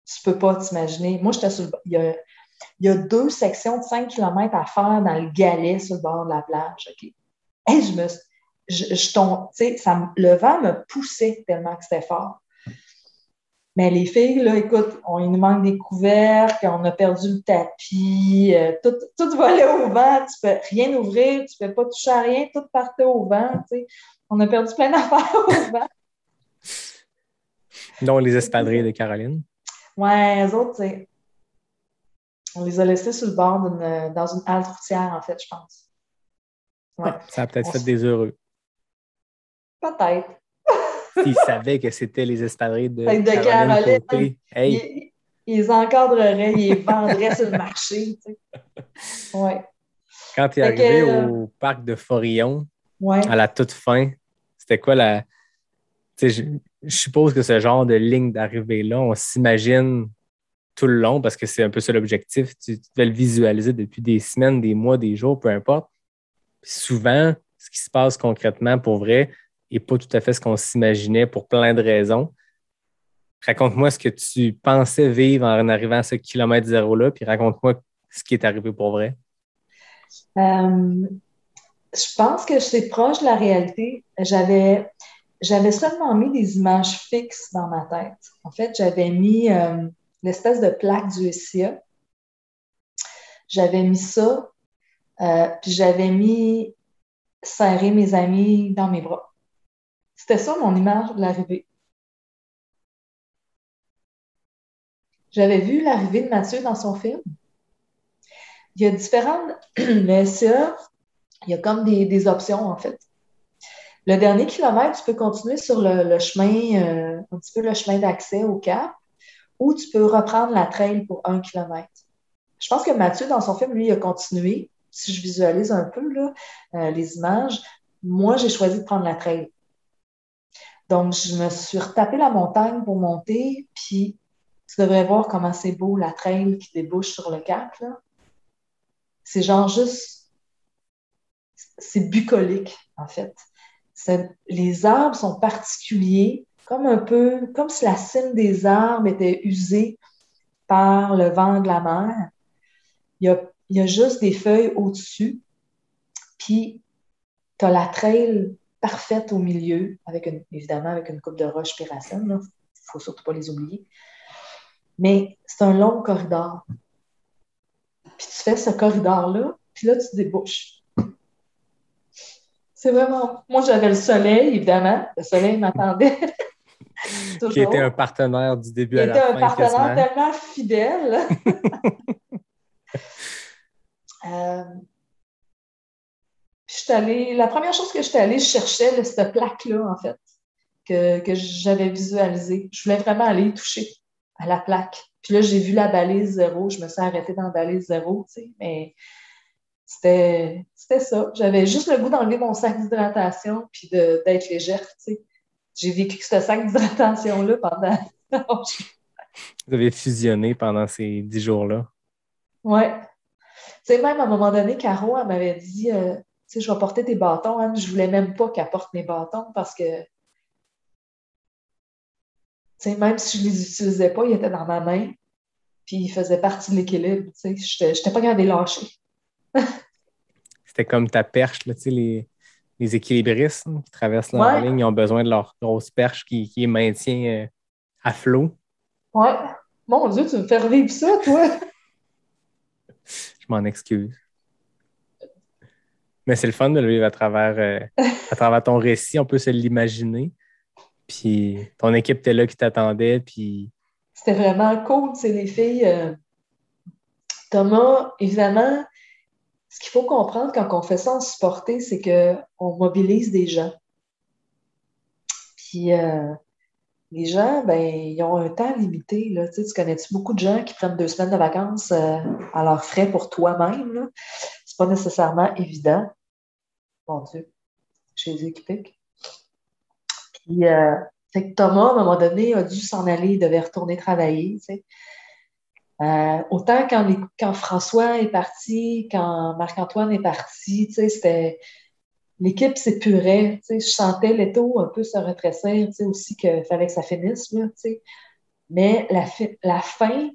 tu peux pas t'imaginer. Moi, j'étais sur le... il y a 2 sections de 5 kilomètres à faire dans le galet sur le bord de la plage, OK? Et je tombe, tu sais, le vent me poussait tellement que c'était fort. Mais les filles, là, écoute, il nous manque des couvercles, on a perdu le tapis, tout volait au vent, tu peux rien ouvrir, tu peux pas toucher à rien, tout partait au vent, tu sais. On a perdu plein d'affaires au vent. Donc, les espadrilles de Caroline. Ouais, eux autres, tu sais, on les a laissés sur le bord dans une halte routière, en fait, je pense. Ouais. Ah, ça a peut-être fait des heureux. Peut-être. S'ils savaient que c'était les espadrilles de Peut-être de Caroline Caroline, Côté, hey, ils les encadreraient, ils les vendraient sur le marché, tu sais. Ouais. quand tu es Fait arrivé que, au parc de Forillon, ouais. à la toute fin, c'était quoi la... Tu sais, je suppose que ce genre de ligne d'arrivée-là, on s'imagine tout le long parce que c'est un peu ça l'objectif. Tu devais le visualiser depuis des semaines, des mois, des jours, peu importe. Puis souvent, ce qui se passe concrètement pour vrai n'est pas tout à fait ce qu'on s'imaginait pour plein de raisons. Raconte-moi ce que tu pensais vivre en arrivant à ce kilomètre zéro-là, puis raconte-moi ce qui est arrivé pour vrai. Euh, je pense que c'est proche de la réalité. J'avais seulement mis des images fixes dans ma tête. En fait, j'avais mis l'espèce de plaque du SIA. J'avais mis ça, puis j'avais mis serrer mes amis dans mes bras. C'était ça mon image de l'arrivée. J'avais vu l'arrivée de Mathieu dans son film. Il y a différentes... Le SIA, il y a comme des options, en fait. Le dernier kilomètre, tu peux continuer sur le chemin, un petit peu le chemin d'accès au cap, ou tu peux reprendre la trail pour 1 kilomètre. Je pense que Mathieu, dans son film, lui, il a continué. Si je visualise un peu là, les images, moi, j'ai choisi de prendre la trail. Donc, je me suis retapé la montagne pour monter, puis tu devrais voir comment c'est beau, la trail qui débouche sur le cap, là. C'est genre juste, c'est bucolique, en fait. Les arbres sont particuliers, comme un peu, comme si la cime des arbres était usée par le vent de la mer. Il y a juste des feuilles au-dessus, puis tu as la trail parfaite au milieu, évidemment avec une coupe de roches puis racines, il ne faut surtout pas les oublier. Mais c'est un long corridor. Puis tu fais ce corridor-là, puis là, tu débouches. C'est vraiment... Moi, j'avais le soleil, évidemment. Le soleil m'attendait Qui était un toujours. partenaire du début Il à était la un fin partenaire quasiment. tellement fidèle. Euh, la première chose que je suis allée, je cherchais cette plaque-là, en fait, que j'avais visualisée. Je voulais vraiment aller toucher à la plaque. Puis là, j'ai vu la balise 0. Je me suis arrêtée dans la balise 0, tu sais, mais c'était ça. J'avais juste le goût d'enlever mon sac d'hydratation puis d'être légère, tu sais. J'ai vécu ce sac d'hydratation-là pendant... Vous avez fusionné pendant ces 10 jours-là. Ouais. Tu sais, même à un moment donné, Caro, elle m'avait dit, tu sais, je vais porter tes bâtons. Hein. Je voulais même pas qu'elle porte mes bâtons parce que, tu sais, même si je les utilisais pas, ils étaient dans ma main, puis ils faisaient partie de l'équilibre, tu sais. J'étais pas capable de les lâcher. C'était comme ta perche, là, tu sais, les équilibristes qui traversent leur Ouais, ligne, ils ont besoin de leur grosse perche qui les maintient à flot. ouais. Mon Dieu, tu me fais revivre ça, toi? Je m'en excuse. Mais c'est le fun de le vivre à travers ton récit. On peut se l'imaginer. Puis ton équipe était là qui t'attendait. Puis C'était vraiment cool, tu sais, les filles. Thomas, évidemment, ce qu'il faut comprendre quand on fait ça en supporter, c'est qu'on mobilise des gens. Puis les gens, ben, ils ont un temps limité. Là. Tu connais-tu beaucoup de gens qui prennent 2 semaines de vacances à leurs frais pour toi-même? Là? C'est pas nécessairement évident. Mon Dieu, chez les équipés. Puis, fait que Thomas, à un moment donné, a dû s'en aller, il devait retourner travailler. Tu sais. Autant quand François est parti, quand Marc-Antoine est parti, tu sais, c'était l'équipe s'épurait. Tu sais, je sentais l'étau un peu se rétrécir, tu sais, aussi qu'il fallait que ça finisse. Là, tu sais. Mais la fin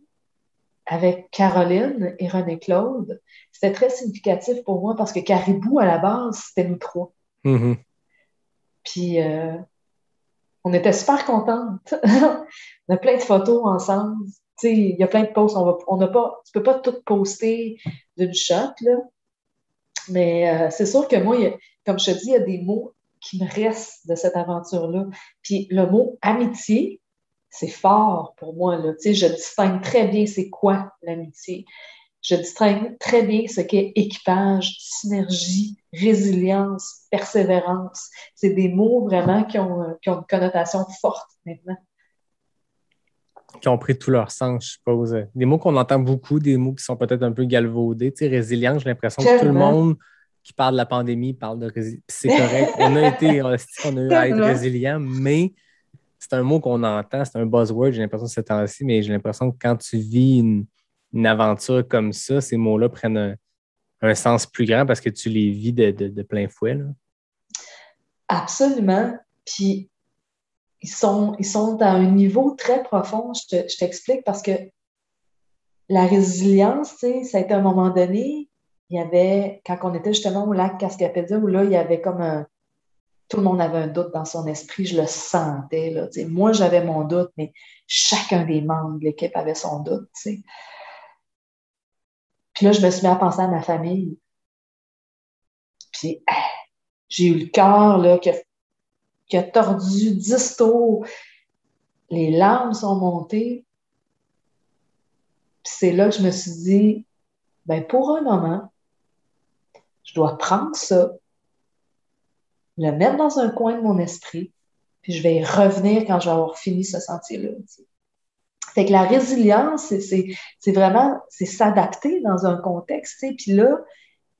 avec Caroline et René-Claude, c'était très significatif pour moi parce que Caribou, à la base, c'était nous trois. Mm-hmm. Puis, on était super contentes. On a plein de photos ensemble. Tu sais, il y a plein de posts. Tu peux pas tout poster d'une shot, là. Mais c'est sûr que moi, comme je te dis, il y a des mots qui me restent de cette aventure-là. Puis le mot amitié, c'est fort pour moi, là. Tu sais, je distingue très bien c'est quoi l'amitié. Je distingue très bien ce qu'est équipage, synergie, résilience, persévérance. C'est des mots vraiment qui ont une connotation forte maintenant. Qui ont pris tout leur sens, je suppose. Des mots qu'on entend beaucoup, des mots qui sont peut-être un peu galvaudés. Tu sais, résilience, j'ai l'impression que tout le monde qui parle de la pandémie parle de résilience. C'est correct. On a eu à être résilient, mais c'est un mot qu'on entend, c'est un buzzword, j'ai l'impression, ces temps-ci, mais j'ai l'impression que quand tu vis une aventure comme ça, ces mots-là prennent un sens plus grand parce que tu les vis de plein fouet. Là. Absolument. Puis, ils sont à un niveau très profond. Je t'explique parce que la résilience, tu sais, ça a été à un moment donné, il y avait, quand on était justement au lac Cascapédia, où là, il y avait comme tout le monde avait un doute dans son esprit, je le sentais. Là, tu sais. Moi, j'avais mon doute, mais chacun des membres de l'équipe avait son doute. Tu sais. Puis là, je me suis mis à penser à ma famille. Puis j'ai eu le cœur là, qui a tordu 10 tours. Les larmes sont montées. Puis c'est là que je me suis dit, ben pour un moment, je dois prendre ça, le mettre dans un coin de mon esprit, puis je vais y revenir quand je vais avoir fini ce sentier-là. Tu sais. Fait que la résilience, c'est vraiment, c'est s'adapter dans un contexte, tu sais. Puis là,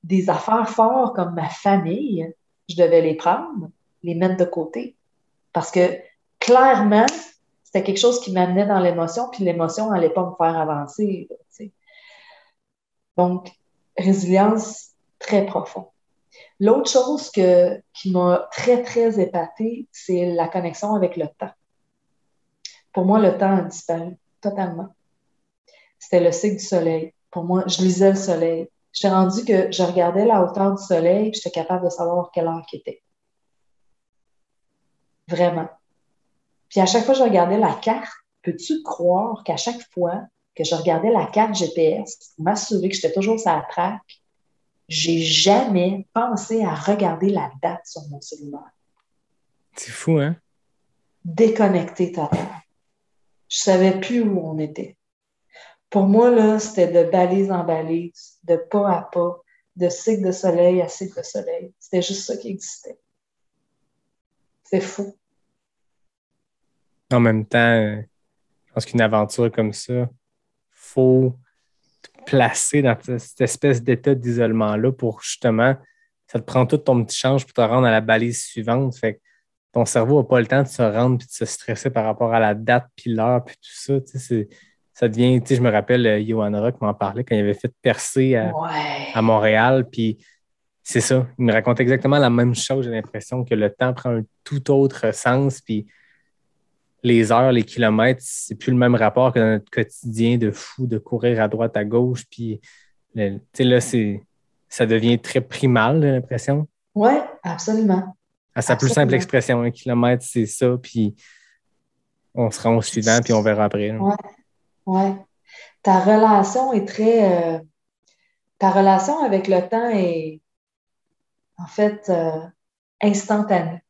des affaires fortes comme ma famille, je devais les prendre, les mettre de côté. Parce que clairement, c'était quelque chose qui m'amenait dans l'émotion, puis l'émotion n'allait pas me faire avancer. Là, tu sais. Donc, résilience très profond. L'autre chose qui m'a très, très épatée, c'est la connexion avec le temps. Pour moi, le temps a disparu totalement. C'était le cycle du soleil. Pour moi, je lisais le soleil. J'étais rendue que je regardais la hauteur du soleil et j'étais capable de savoir quelle heure qu'il était. Vraiment. Puis à chaque fois que je regardais la carte, peux-tu croire qu'à chaque fois que je regardais la carte GPS pour m'assurer que j'étais toujours sur la traque, j'ai jamais pensé à regarder la date sur mon cellulaire. C'est fou, hein? Déconnecté total. Je savais plus où on était. Pour moi, là, c'était de balise en balise, de pas à pas, de cycle de soleil à cycle de soleil. C'était juste ça qui existait. C'est fou. En même temps, je pense qu'une aventure comme ça, faut te placer dans cette espèce d'état d'isolement-là pour justement, ça te prend tout ton petit change pour te rendre à la balise suivante. Fait que ton cerveau n'a pas le temps de se rendre puis de se stresser par rapport à la date puis l'heure puis tout ça. Ça devient, je me rappelle, Johan Rock m'en parlait quand il avait fait percer à Montréal. Puis c'est ça, il me racontait exactement la même chose. J'ai l'impression que le temps prend un tout autre sens. Puis les heures, les kilomètres, c'est plus le même rapport que dans notre quotidien de fou, de courir à droite, à gauche. Puis là, ça devient très primal, j'ai l'impression. Oui, absolument. À sa plus simple expression, 1 kilomètre, c'est ça. Puis on se rend au suivant, puis on verra après. Oui, oui. Ta relation est très... ta relation avec le temps est, en fait, instantanée.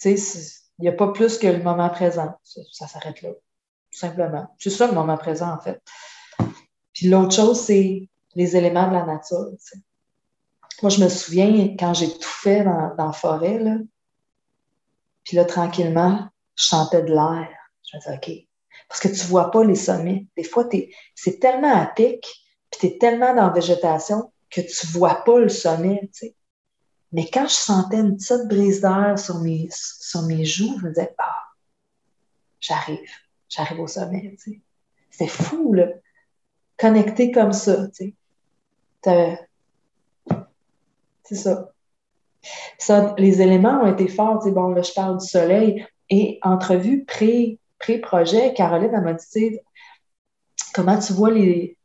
Tu sais, il n'y a pas plus que le moment présent. Ça s'arrête là, tout simplement. C'est ça le moment présent, en fait. Puis l'autre chose, c'est les éléments de la nature. Tu sais. Moi, je me souviens quand j'ai tout fait dans la forêt, là, puis là, tranquillement, je sentais de l'air. Je me disais, OK. Parce que tu vois pas les sommets. Des fois, c'est tellement à pic, puis tu es tellement dans la végétation que tu vois pas le sommet, tu sais. Mais quand je sentais une petite brise d'air sur mes joues, je me disais, ah, j'arrive au sommet, tu sais. C'est fou, là. Connecté comme ça, tu sais. C'est ça. Ça, les éléments ont été forts. Tu sais, bon, là, je parle du soleil. Et entrevue pré-projet, Caroline, elle m'a dit, tu sais, comment tu vois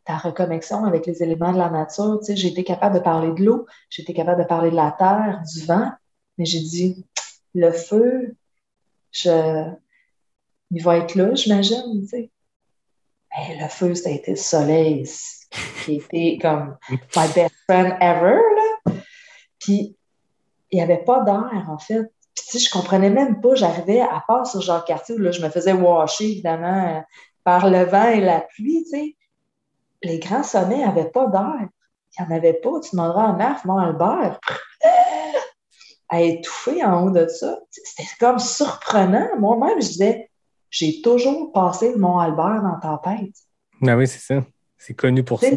ta reconnexion avec les éléments de la nature? Tu sais, j'ai été capable de parler de l'eau, j'ai été capable de parler de la terre, du vent, mais j'ai dit, le feu, il va être là, j'imagine, tu sais. Mais le feu, ça a été le soleil, qui était comme my best friend ever, là. Puis, il n'y avait pas d'air, en fait. Puis, tu sais, je comprenais même pas. J'arrivais, à part sur Jacques-Cartier, où là, je me faisais washer, évidemment, par le vent et la pluie, tu sais. Les grands sommets n'avaient pas d'air. Il n'y en avait pas. Tu demanderas à Marc, mon Albert, à étouffer en haut de ça. C'était comme surprenant. Moi-même, je disais, j'ai toujours passé le Mont-Albert dans Tempête. Ah oui, c'est ça. C'est connu pour ça.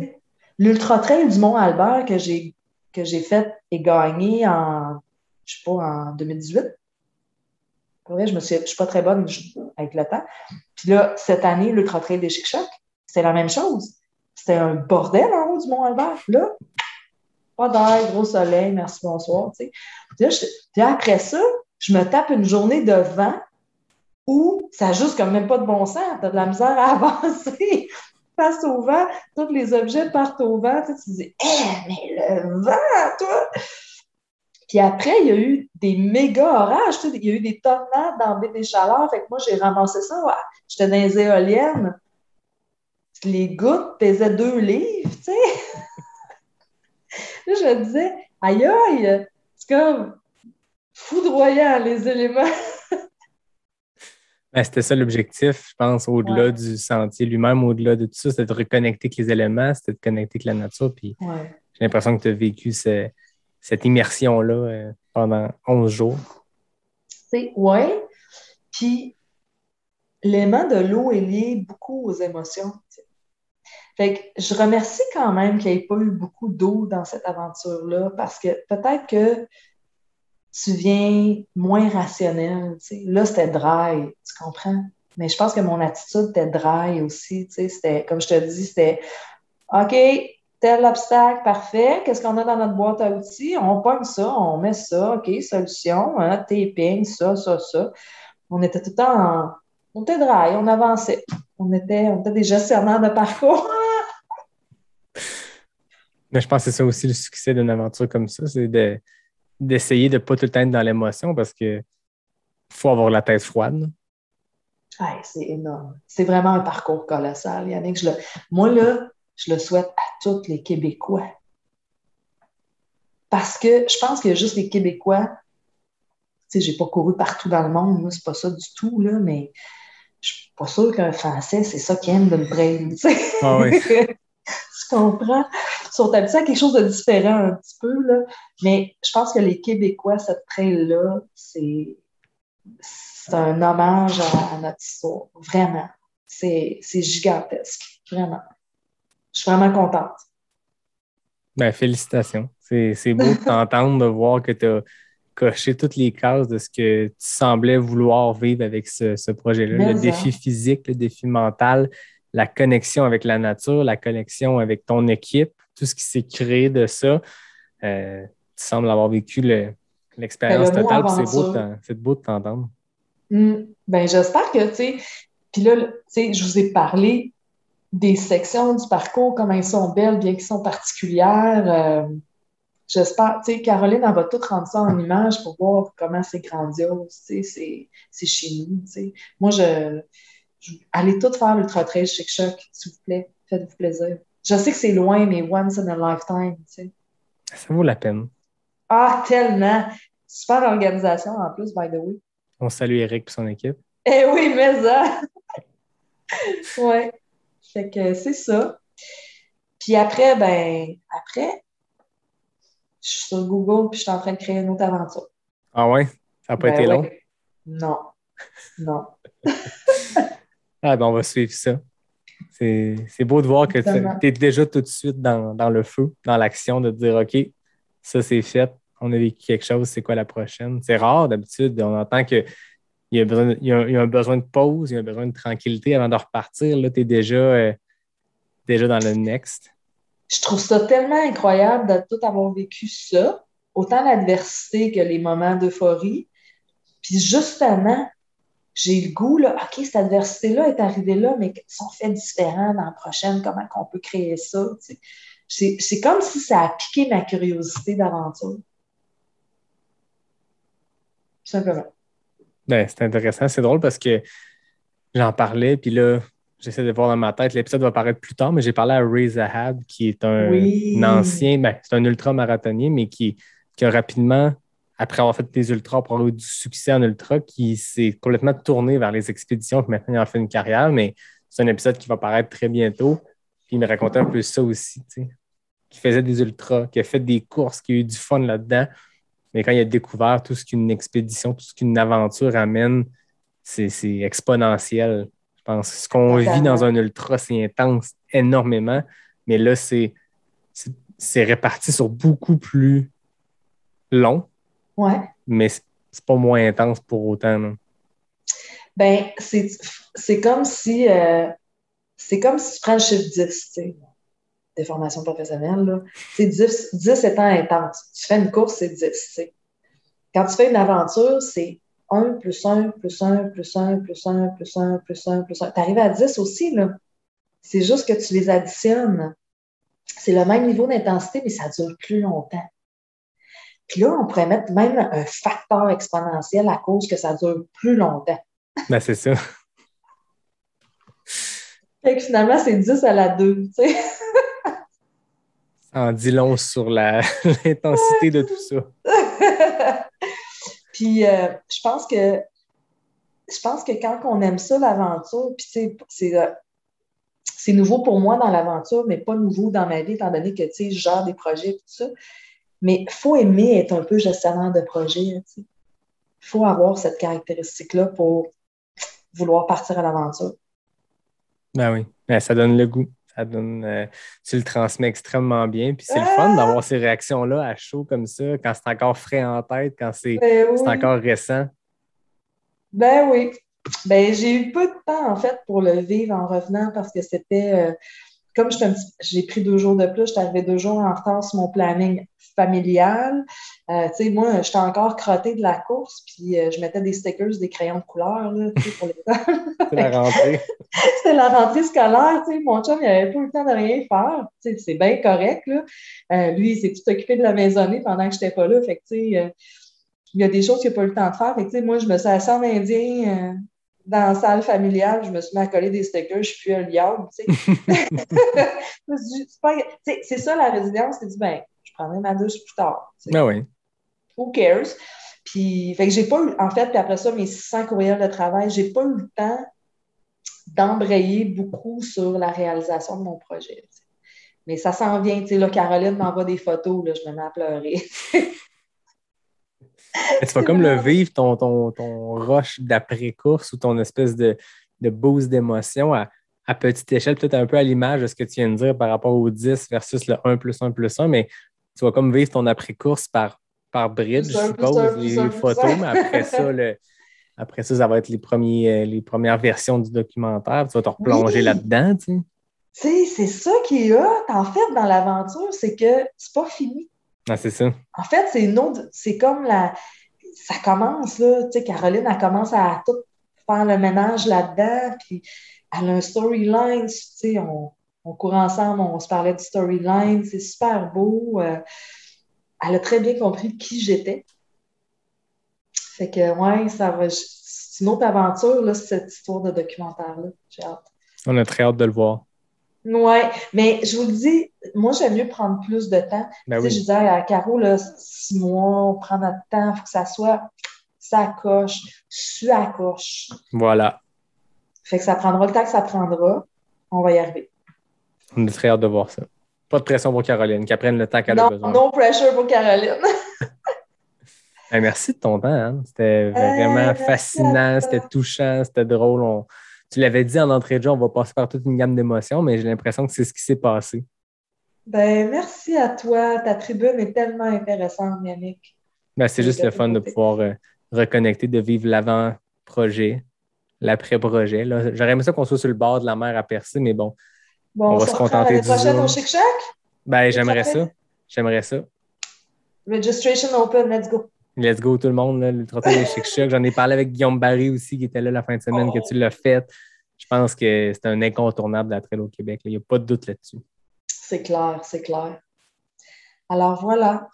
L'Ultra-Trail du Mont-Albert que j'ai fait et gagné je sais pas, en 2018. Pour vrai, je suis pas très bonne avec le temps. Puis là, cette année, l'Ultra-Trail des Chic-Chocs, c'était la même chose. C'était un bordel en haut du Mont-Albert. Là, pas d'air, gros soleil, merci, bonsoir. Tu sais. Puis après ça, je me tape une journée de vent où ça n'a juste comme même pas de bon sens. Tu as de la misère à avancer face au vent. Tous les objets partent au vent. Tu te dis, mais le vent, toi! Puis après, il y a eu des méga orages. Tu sais, il y a eu des tornades dans le baie des Chaleurs. Fait que moi, j'ai ramassé ça. Ouais. J'étais dans les éoliennes. Les gouttes pesaient 2 livres, tu sais. Là, je me disais, aïe aïe, c'est comme foudroyant, les éléments. Ben, c'était ça l'objectif, je pense, au-delà Ouais. du sentier lui-même, au-delà de tout ça, c'était de reconnecter avec les éléments, c'était de connecter avec la nature. Puis Ouais. j'ai l'impression que tu as vécu cette immersion-là pendant 11 jours. Ouais. Puis l'aimant de l'eau est lié beaucoup aux émotions. Tu sais. Fait que je remercie quand même qu'il n'y ait pas eu beaucoup d'eau dans cette aventure-là, parce que peut-être que tu viens moins rationnel. Tu sais. Là, c'était dry, tu comprends? Mais je pense que mon attitude était dry aussi. Tu sais. C'était, comme je te dis, c'était OK, tel obstacle, parfait. Qu'est-ce qu'on a dans notre boîte à outils? On pogne ça, on met ça, OK, solution, hein, taping, ça, ça, ça. On était tout le temps on était dry, on avançait. On était des gestionnaires de parcours. Mais je pense que c'est ça aussi le succès d'une aventure comme ça, c'est d'essayer de ne pas tout le temps être dans l'émotion parce que faut avoir la tête froide. Hey, c'est énorme. C'est vraiment un parcours colossal, Yannick. Moi, là, je le souhaite à tous les Québécois. Parce que je pense que juste les Québécois, tu sais, j'ai pas couru partout dans le monde, moi, c'est pas ça du tout, là, mais je suis pas sûre qu'un Français, c'est ça qu'il aime de le brain, tu sais. Ah oui. Tu comprends? Ils sont habitués à quelque chose de différent un petit peu, là. Mais je pense que les Québécois, cette trail-là, c'est un hommage à notre histoire. Vraiment. C'est gigantesque. Vraiment. Je suis vraiment contente. Ben, félicitations. C'est beau de t'entendre, de voir que tu as coché toutes les cases de ce que tu semblais vouloir vivre avec ce projet-là. Le Mais, défi physique, le défi mental, la connexion avec la nature, la connexion avec ton équipe, tout ce qui s'est créé de ça. Tu sembles avoir vécu l'expérience le mot totale, puis aventure. c'est beau de t'entendre. Ben, j'espère que, tu sais, puis là, tu sais, je vous ai parlé des sections du parcours, comment elles sont belles, bien qu'elles sont particulières. J'espère, tu sais, Caroline, elle va tout rendre ça en image pour voir comment c'est grandiose, tu sais, c'est chez nous, tu sais. Moi, allez tout faire l'Ultra Trail Chic Choc, s'il vous plaît, faites-vous plaisir. Je sais que c'est loin, mais once in a lifetime, tu sais. Ça vaut la peine. Ah, tellement! Super organisation en plus, by the way. On salue Eric et son équipe. Eh oui, mais ça! Ouais. Fait que c'est ça. Puis après, je suis sur Google puis je suis en train de créer une autre aventure. Ah ouais? Ça n'a pas Ben été long? oui. Non. Non. Ah, ben on va suivre ça. C'est beau de voir que tu es déjà tout de suite dans le feu, dans l'action, de te dire OK, ça c'est fait, on a vécu quelque chose, c'est quoi la prochaine? C'est rare d'habitude, on entend qu'il y a, il y a un besoin de pause, il y a un besoin de tranquillité avant de repartir. Là, tu es déjà dans le next. Je trouve ça tellement incroyable de tout avoir vécu ça, autant l'adversité que les moments d'euphorie. Puis justement, j'ai le goût, là, OK, cette adversité-là est arrivée là, mais si on fait différent dans la prochaine, comment on peut créer ça? C'est comme si ça a piqué ma curiosité d'aventure. Tout simplement. Ben, c'est intéressant. C'est drôle parce que j'en parlais, puis là, j'essaie de voir dans ma tête. L'épisode va paraître plus tard, mais j'ai parlé à Ray Zahab, qui est un ancien, ben, c'est un ultra-marathonnier, mais qui a rapidement, après avoir fait des ultras, pour avoir eu du succès en ultra, qui s'est complètement tourné vers les expéditions, puis maintenant il en fait une carrière, mais c'est un épisode qui va paraître très bientôt. Puis il me racontait un peu ça aussi, tu sais, qui faisait des ultras, qui a fait des courses, qui a eu du fun là-dedans, mais quand il a découvert tout ce qu'une expédition, tout ce qu'une aventure amène, c'est exponentiel. Je pense que ce qu'on vit dans un ultra, c'est intense énormément, mais là, c'est réparti sur beaucoup plus long, mais c'est pas moins intense pour autant. Non? Ben, c'est comme si tu prends le chiffre 10, tu sais, des formations professionnelles, là. 10 étant intense. Tu fais une course, c'est 10, tu sais. Quand tu fais une aventure, c'est 1 plus 1 plus 1 plus 1 plus 1 plus 1 plus 1 plus 1. Tu arrives à 10 aussi, là. C'est juste que tu les additionnes. C'est le même niveau d'intensité, mais ça dure plus longtemps. Puis là, on pourrait mettre même un facteur exponentiel à cause que ça dure plus longtemps. Ben, c'est ça. Fait que finalement, c'est 10 à la 2, tu sais. Ça en dit long sur l'intensité de tout ça. Puis, je pense que quand on aime ça, l'aventure, puis c'est nouveau pour moi dans l'aventure, mais pas nouveau dans ma vie, étant donné que, tu sais, je gère des projets et tout ça. Mais il faut aimer être un peu gestionnaire de projet, tu sais. Il faut avoir cette caractéristique-là pour vouloir partir à l'aventure. Ben oui, ben, ça donne le goût. Ça donne, tu le transmets extrêmement bien. Puis c'est le fun d'avoir ces réactions-là à chaud comme ça, quand c'est encore frais en tête, quand c'est encore récent. Ben oui. Ben, j'ai eu peu de temps, en fait, pour le vivre en revenant parce que c'était... comme j'ai pris 2 jours de plus, j'étais arrivée 2 jours en retard sur mon planning familial. Tu sais, moi, j'étais encore crottée de la course, puis je mettais des stickers, des crayons de couleur, là, tu sais, pour l'école. C'est la rentrée. C'était la rentrée scolaire, tu sais. Mon chum, il n'avait pas eu le temps de rien faire. Tu sais, c'est bien correct, là. Lui, il s'est tout occupé de la maisonnée pendant que je n'étais pas là. Fait que, tu sais, il y a des choses qu'il n'a pas eu le temps de faire. Fait que, tu sais, moi, je me suis assise en indien dans la salle familiale, je me suis mis à coller des stickers, je suis un liard, tu sais. C'est ça la résilience, c'est dit, ben, je prendrai ma douche plus tard. Ben oui. Who cares? Puis, fait que j'ai pas eu, en fait, puis après ça, mes 600 courriels de travail, j'ai pas eu le temps d'embrayer beaucoup sur la réalisation de mon projet. T'sais. Mais ça s'en vient, tu sais, là, Caroline m'envoie des photos, là, je me mets à pleurer. Tu vas comme le vivre, ton rush d'après-course ou ton espèce de boost d'émotion à petite échelle, peut-être un peu à l'image de ce que tu viens de dire par rapport au 10 versus le 1 plus 1 plus 1, mais tu vas comme vivre ton après-course par bridge, je suppose, les photos, mais après ça, ça va être les premières versions du documentaire. Tu vas te replonger là-dedans, tu sais. Tu sais, c'est ça qui est hot, en fait, dans l'aventure, c'est que c'est pas fini. Ah, c'est ça. En fait, c'est comme ça commence, là, tu sais, Caroline, elle commence à tout faire le ménage là-dedans, puis elle a un storyline, tu sais, on court ensemble, on se parlait du storyline, c'est super beau. Elle a très bien compris qui j'étais. Fait que, ouais, c'est une autre aventure, là, cette histoire de documentaire-là. J'ai hâte. On a très hâte de le voir. Oui, mais je vous le dis, moi, j'aime mieux prendre plus de temps. Ben oui. Je disais à Caro, là, 6 mois, on prend notre temps, il faut que ça soit ça coche, à coche. Voilà. Fait que ça prendra le temps que ça prendra. On va y arriver. On a très hâte de voir ça. Pas de pression pour Caroline, qu'elle prenne le temps qu'elle a besoin. No pressure pour Caroline. Ben, merci de ton temps, Anne. C'était vraiment Merci à fascinant, c'était toi. touchant, c'était drôle. Tu l'avais dit en entrée de jeu, on va passer par toute une gamme d'émotions, mais j'ai l'impression que c'est ce qui s'est passé. Ben, merci à toi. Ta tribune est tellement intéressante, Yannick. Ben, c'est juste De le toute fun de beauté. pouvoir reconnecter, de vivre l'avant-projet, l'après-projet. Là, j'aurais aimé ça qu'on soit sur le bord de la mer à percer, mais bon, on Bon, on va se se reprend contenter l'année du prochaine au Zoom. Chic Shack? Ben, Es-tu j'aimerais prêt? ça. J'aimerais ça. Registration open, let's go. Let's go tout le monde, là, le trottoir des Chic Chocs. J'en ai parlé avec Guillaume Barry aussi, qui était là la fin de semaine, que tu l'as fait. Je pense que c'est un incontournable de la trail au Québec. Il n'y a pas de doute là-dessus. C'est clair, c'est clair. Alors voilà.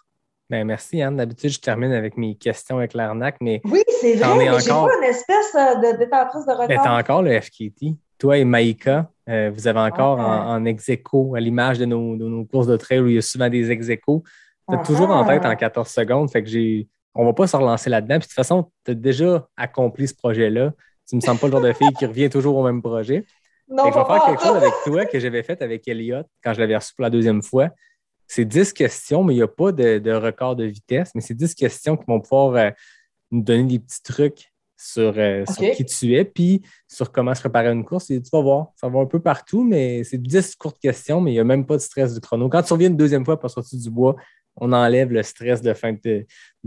Ben, merci, Anne. D'habitude, je termine avec mes questions avec l'arnaque, mais Oui, c'est t'en es vrai, mais j'ai pas encore. une espèce de détentrice de Ben, t'as record. encore le FKT. Toi et Maïka, vous avez encore Ah, en ex-aequo, à l'image de nos courses de trail où il y a souvent des ex-aequo. Vous êtes toujours en tête en ah. 14 secondes, fait que on va pas se relancer là-dedans. Puis de toute façon, tu as déjà accompli ce projet-là. Tu me sembles pas le genre de fille qui revient toujours au même projet. Fait Non, que je vais faire pas quelque chose tout. avec toi que j'avais fait avec Elliot quand je l'avais reçu pour la deuxième fois. C'est 10 questions, mais il n'y a pas de record de vitesse, mais c'est 10 questions qui vont pouvoir nous donner des petits trucs sur qui OK. tu es, puis sur comment se préparer à une course. Et tu vas voir, ça va un peu partout, mais c'est 10 courtes questions, mais il n'y a même pas de stress du chrono. Quand tu reviens une deuxième fois pour sortir du bois, on enlève le stress de fin Ah,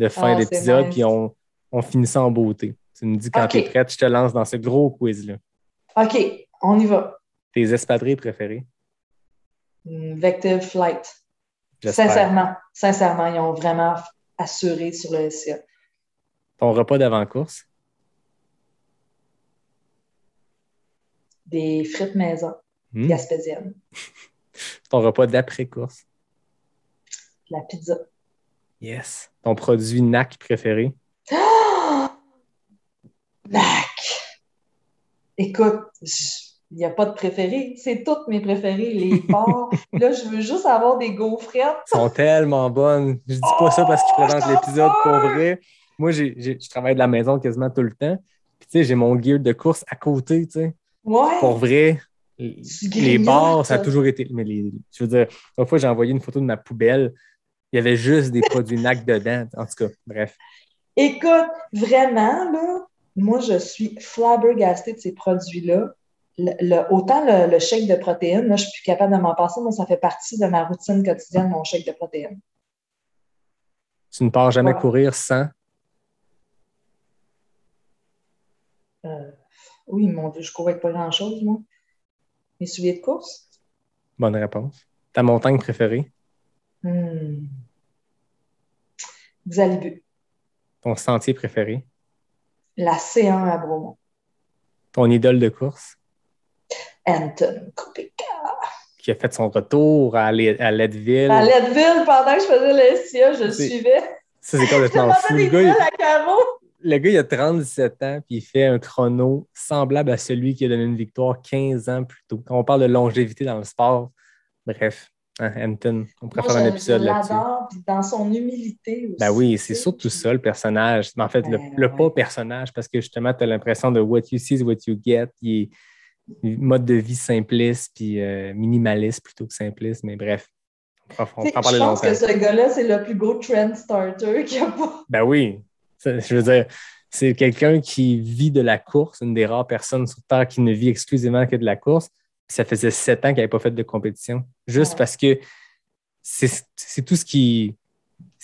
c'est d'épisode, puis nice. on finit ça en beauté. Tu me dis quand tu es OK. prête, je te lance dans ce gros quiz-là. OK, on y va. Tes espadrilles préférées, Vective Flight. j'espère. Sincèrement, ils ont vraiment assuré sur le SCA. Ton repas d'avant-course, Des frites maison hmm? gaspésiennes. Ton repas d'après-course, La pizza. yes. Ton produit NAC préféré, Ah! Mac! Écoute, il n'y a pas de préféré. C'est toutes mes préférés. Les bars. Là, je veux juste avoir des gaufrettes. sont tellement bonnes. Je dis pas ça parce qu'ils Oh, présentent j'en l'épisode pour veux! vrai. Moi, je travaille de la maison quasiment tout le temps. Puis, tu sais, j'ai mon gear de course à côté, tu sais. Pour Ouais, vrai, tu les bars, ça a grignotes. toujours été. Mais je veux dire, une fois, j'ai envoyé une photo de ma poubelle. Il y avait juste des produits NAC dedans. En tout cas, bref. Écoute, vraiment, là, moi, je suis flabbergastée de ces produits-là. Autant le shake de protéines, là, je suis plus capable de m'en passer. Moi, ça fait partie de ma routine quotidienne, mon shake de protéines. Tu ne pars jamais Voilà. courir sans. Euh, oui, mon Dieu, je cours avec pas grand-chose, moi. Mes souliers de course? Bonne réponse. Ta montagne préférée, Hmm. Xalibu. ton sentier préféré, La C1 à Bromont. ton idole de course Anton Kopica. qui a fait son retour à À Leadville. Leadville, pendant que je faisais le SIA, je le C'est- suivais. Ça, c'est Je complètement demandais fou. des nouvelles à Caro. Le gars, il a 37 ans, puis il fait un chrono semblable à celui qui a donné une victoire 15 ans plus tôt. Quand on parle de longévité dans le sport, bref, hein, Hampton, on pourrait Moi, faire un je épisode là-dessus. l'adore, puis dans son humilité Ben aussi. oui, Tu c'est sais, surtout puis, ça, le personnage. Mais en fait, le pas ouais. personnage, parce que justement, tu as l'impression de what you see is what you get. Il est mode de vie simpliste, puis minimaliste plutôt que simpliste. Mais bref, on Tu peut sais, en je parler pense que longtemps. ce gars-là, c'est le plus gros trend starter qu'il n'y a pas. Ben oui, je veux dire, c'est quelqu'un qui vit de la course, une des rares personnes sur Terre qui ne vit exclusivement que de la course. Puis ça faisait 7 ans qu'il n'avait pas fait de compétition. Juste Ouais. parce que c'est tout ce qui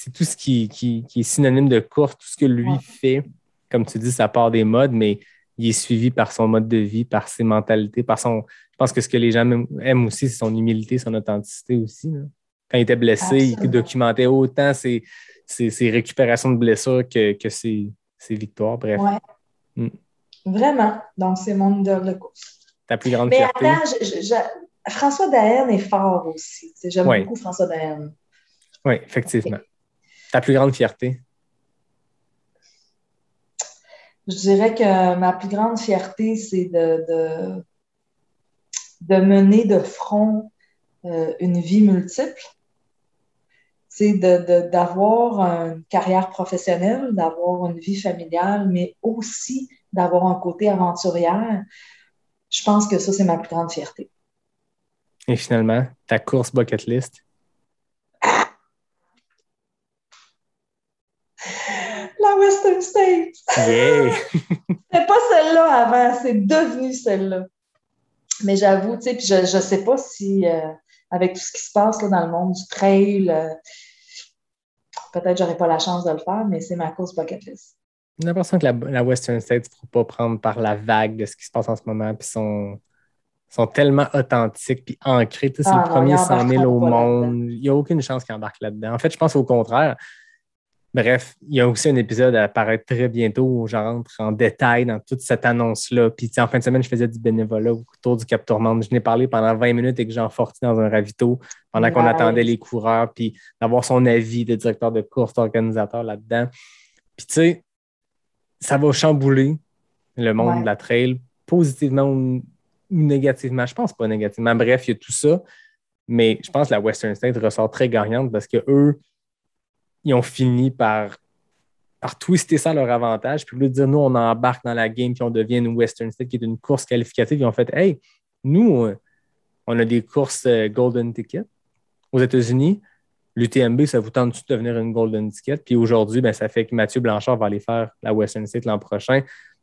est synonyme de course, tout ce que lui Ouais. fait, comme tu dis, ça part des modes, mais il est suivi par son mode de vie, par ses mentalités, Je pense que ce que les gens aiment aussi, c'est son humilité, son authenticité aussi, là. Quand il était blessé, il Absolument. documentait autant ses récupérations de blessures que ses victoires. Bref. Ouais, Mm. vraiment. Donc, c'est mon idole de course. Ta plus grande Mais fierté? attends, François Daen est fort aussi. Tu sais, j'aime Oui, beaucoup François Daen. oui, effectivement. Ta plus grande fierté? Je dirais que ma plus grande fierté, c'est de mener de front une vie multiple. C'est d'avoir une carrière professionnelle, d'avoir une vie familiale, mais aussi d'avoir un côté aventurière. Je pense que ça, c'est ma plus grande fierté. Et finalement, ta course bucket list? La Western States! Yeah! C'était pas celle-là avant, c'est devenu celle-là. Mais j'avoue, tu sais, puis je sais pas si, avec tout ce qui se passe là, dans le monde du trail, peut-être j'aurais pas la chance de le faire, mais c'est ma course bucket list. J'ai l'impression que la Western States ne faut pas prendre par la vague de ce qui se passe en ce moment, puis sont tellement authentiques puis ancrés. Tu sais, c'est le premier 100 000 au monde. Il n'y a aucune chance qu'ils embarquent là-dedans. En fait, je pense au contraire. Bref, il y a aussi un épisode à apparaître très bientôt où j'entre en détail dans toute cette annonce-là. Puis en fin de semaine, je faisais du bénévolat autour du Cap Tourmente. Je n'ai parlé pendant 20 minutes avec Jean Forti dans un ravito pendant qu'on attendait les coureurs, puis d'avoir son avis de directeur de course, d'organisateur là-dedans. Puis tu sais, ça va chambouler le monde de la trail, positivement ou négativement. Je pense pas négativement. Bref, il y a tout ça. Mais je pense que la Western States ressort très gagnante parce qu'eux, ils ont fini par twister ça à leur avantage. Puis au lieu de dire, nous, on embarque dans la game puis on devient une Western States qui est une course qualificative, ils ont fait, hey, nous, on a des courses Golden Ticket aux États-Unis. L'UTMB, ça vous tente de devenir une Golden Ticket. Puis aujourd'hui, ben, ça fait que Mathieu Blanchard va aller faire la Western States l'an prochain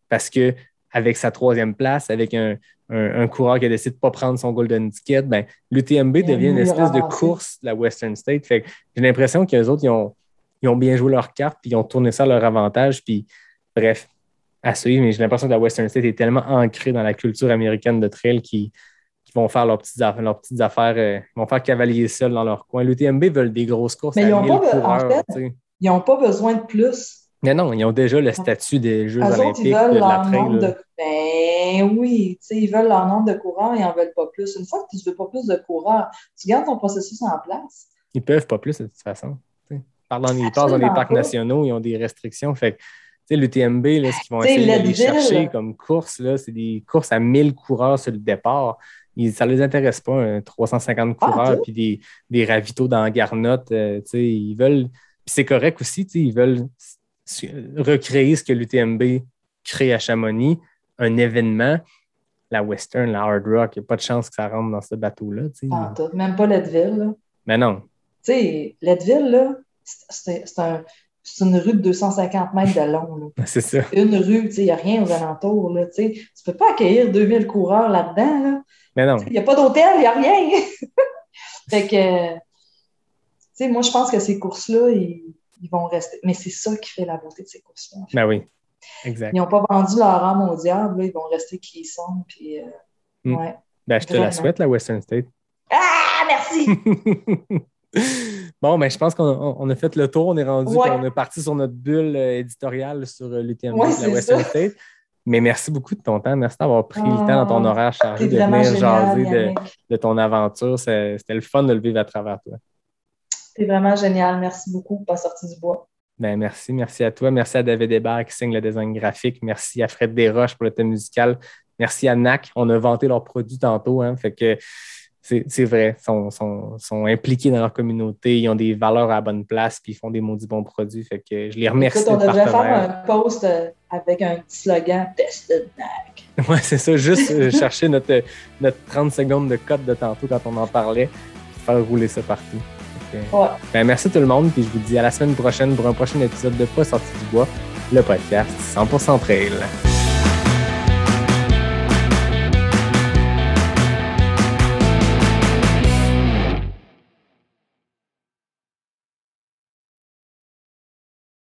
parce qu'avec sa 3e place, avec un coureur qui a décidé de ne pas prendre son Golden Ticket, ben, l'UTMB devient une espèce de course de la Western States. Fait que j'ai l'impression qu'eux autres, ils ont bien joué leur carte puis ils ont tourné ça à leur avantage. Puis bref, à suivre. Mais j'ai l'impression que la Western States est tellement ancrée dans la culture américaine de trail qu'ils vont faire leurs petites affaires, ils vont faire cavalier seul dans leur coin. L'UTMB veulent des grosses courses à 1000 coureurs. En fait, ils n'ont pas besoin de plus. Mais non, ils ont déjà le statut des Jeux olympiques ils veulent de la trail. Ben oui, ils veulent leur nombre de coureurs, ils n'en veulent pas plus. Une fois que tu ne veux pas plus de coureurs, tu gardes ton processus en place. Ils ne peuvent pas plus de toute façon. Ils passent dans les parcs nationaux, ils ont des restrictions. Fait que l'UTMB, là, ce qu'ils vont essayer d'aller chercher comme course, là, c'est des courses à 1000 coureurs sur le départ. Ça ne les intéresse pas, 350 coureurs puis des ravitaux dans la garnotte. Ils veulent. Puis c'est correct aussi, ils veulent recréer ce que l'UTMB crée à Chamonix, un événement. La Western, la Hard Rock, il n'y a pas de chance que ça rentre dans ce bateau-là. Même pas Leadville. Là. Mais non. Leadville, là, c'est une rue de 250 mètres de long. Là. C'est ça. Une rue, il n'y a rien aux alentours. Là, tu ne peux pas accueillir 2000 coureurs là-dedans. Là. Mais non. Il n'y a pas d'hôtel, il n'y a rien. Fait que, moi, je pense que ces courses-là, ils vont rester. Mais c'est ça qui fait la beauté de ces courses-là. En fait. Ben oui, exact. Ils n'ont pas vendu leur âme au diable, là, ils vont rester qui ils sont. Puis, ouais. Ben, je te la souhaite, la Western States. Ah, merci! Bon, ben, je pense qu'on a fait le tour. On est rendu, on est parti sur notre bulle éditoriale sur l'UTMB de la Western States. Mais merci beaucoup de ton temps. Merci d'avoir pris le temps dans ton horaire chargé de venir jaser de ton aventure. C'était le fun de le vivre à travers toi. T'es vraiment génial. Merci beaucoup pour pas sortir du bois. Ben, merci à toi. Merci à David Hébert qui signe le design graphique. Merci à Fred Desroches pour le thème musical. Merci à NAC. On a vanté leurs produits tantôt. Hein, fait que c'est vrai. Ils sont impliqués dans leur communauté. Ils ont des valeurs à la bonne place puis ils font des maudits bons produits. Fait que je les remercie. Écoute, on devrait faire un post avec un petit slogan « Tested NAC ». Oui, c'est ça. Juste chercher notre 30 secondes de code de tantôt quand on en parlait et faire rouler ça partout. Ouais. Ben, merci tout le monde, puis je vous dis à la semaine prochaine pour un prochain épisode de Pas sorti du bois, le podcast 100% Trail.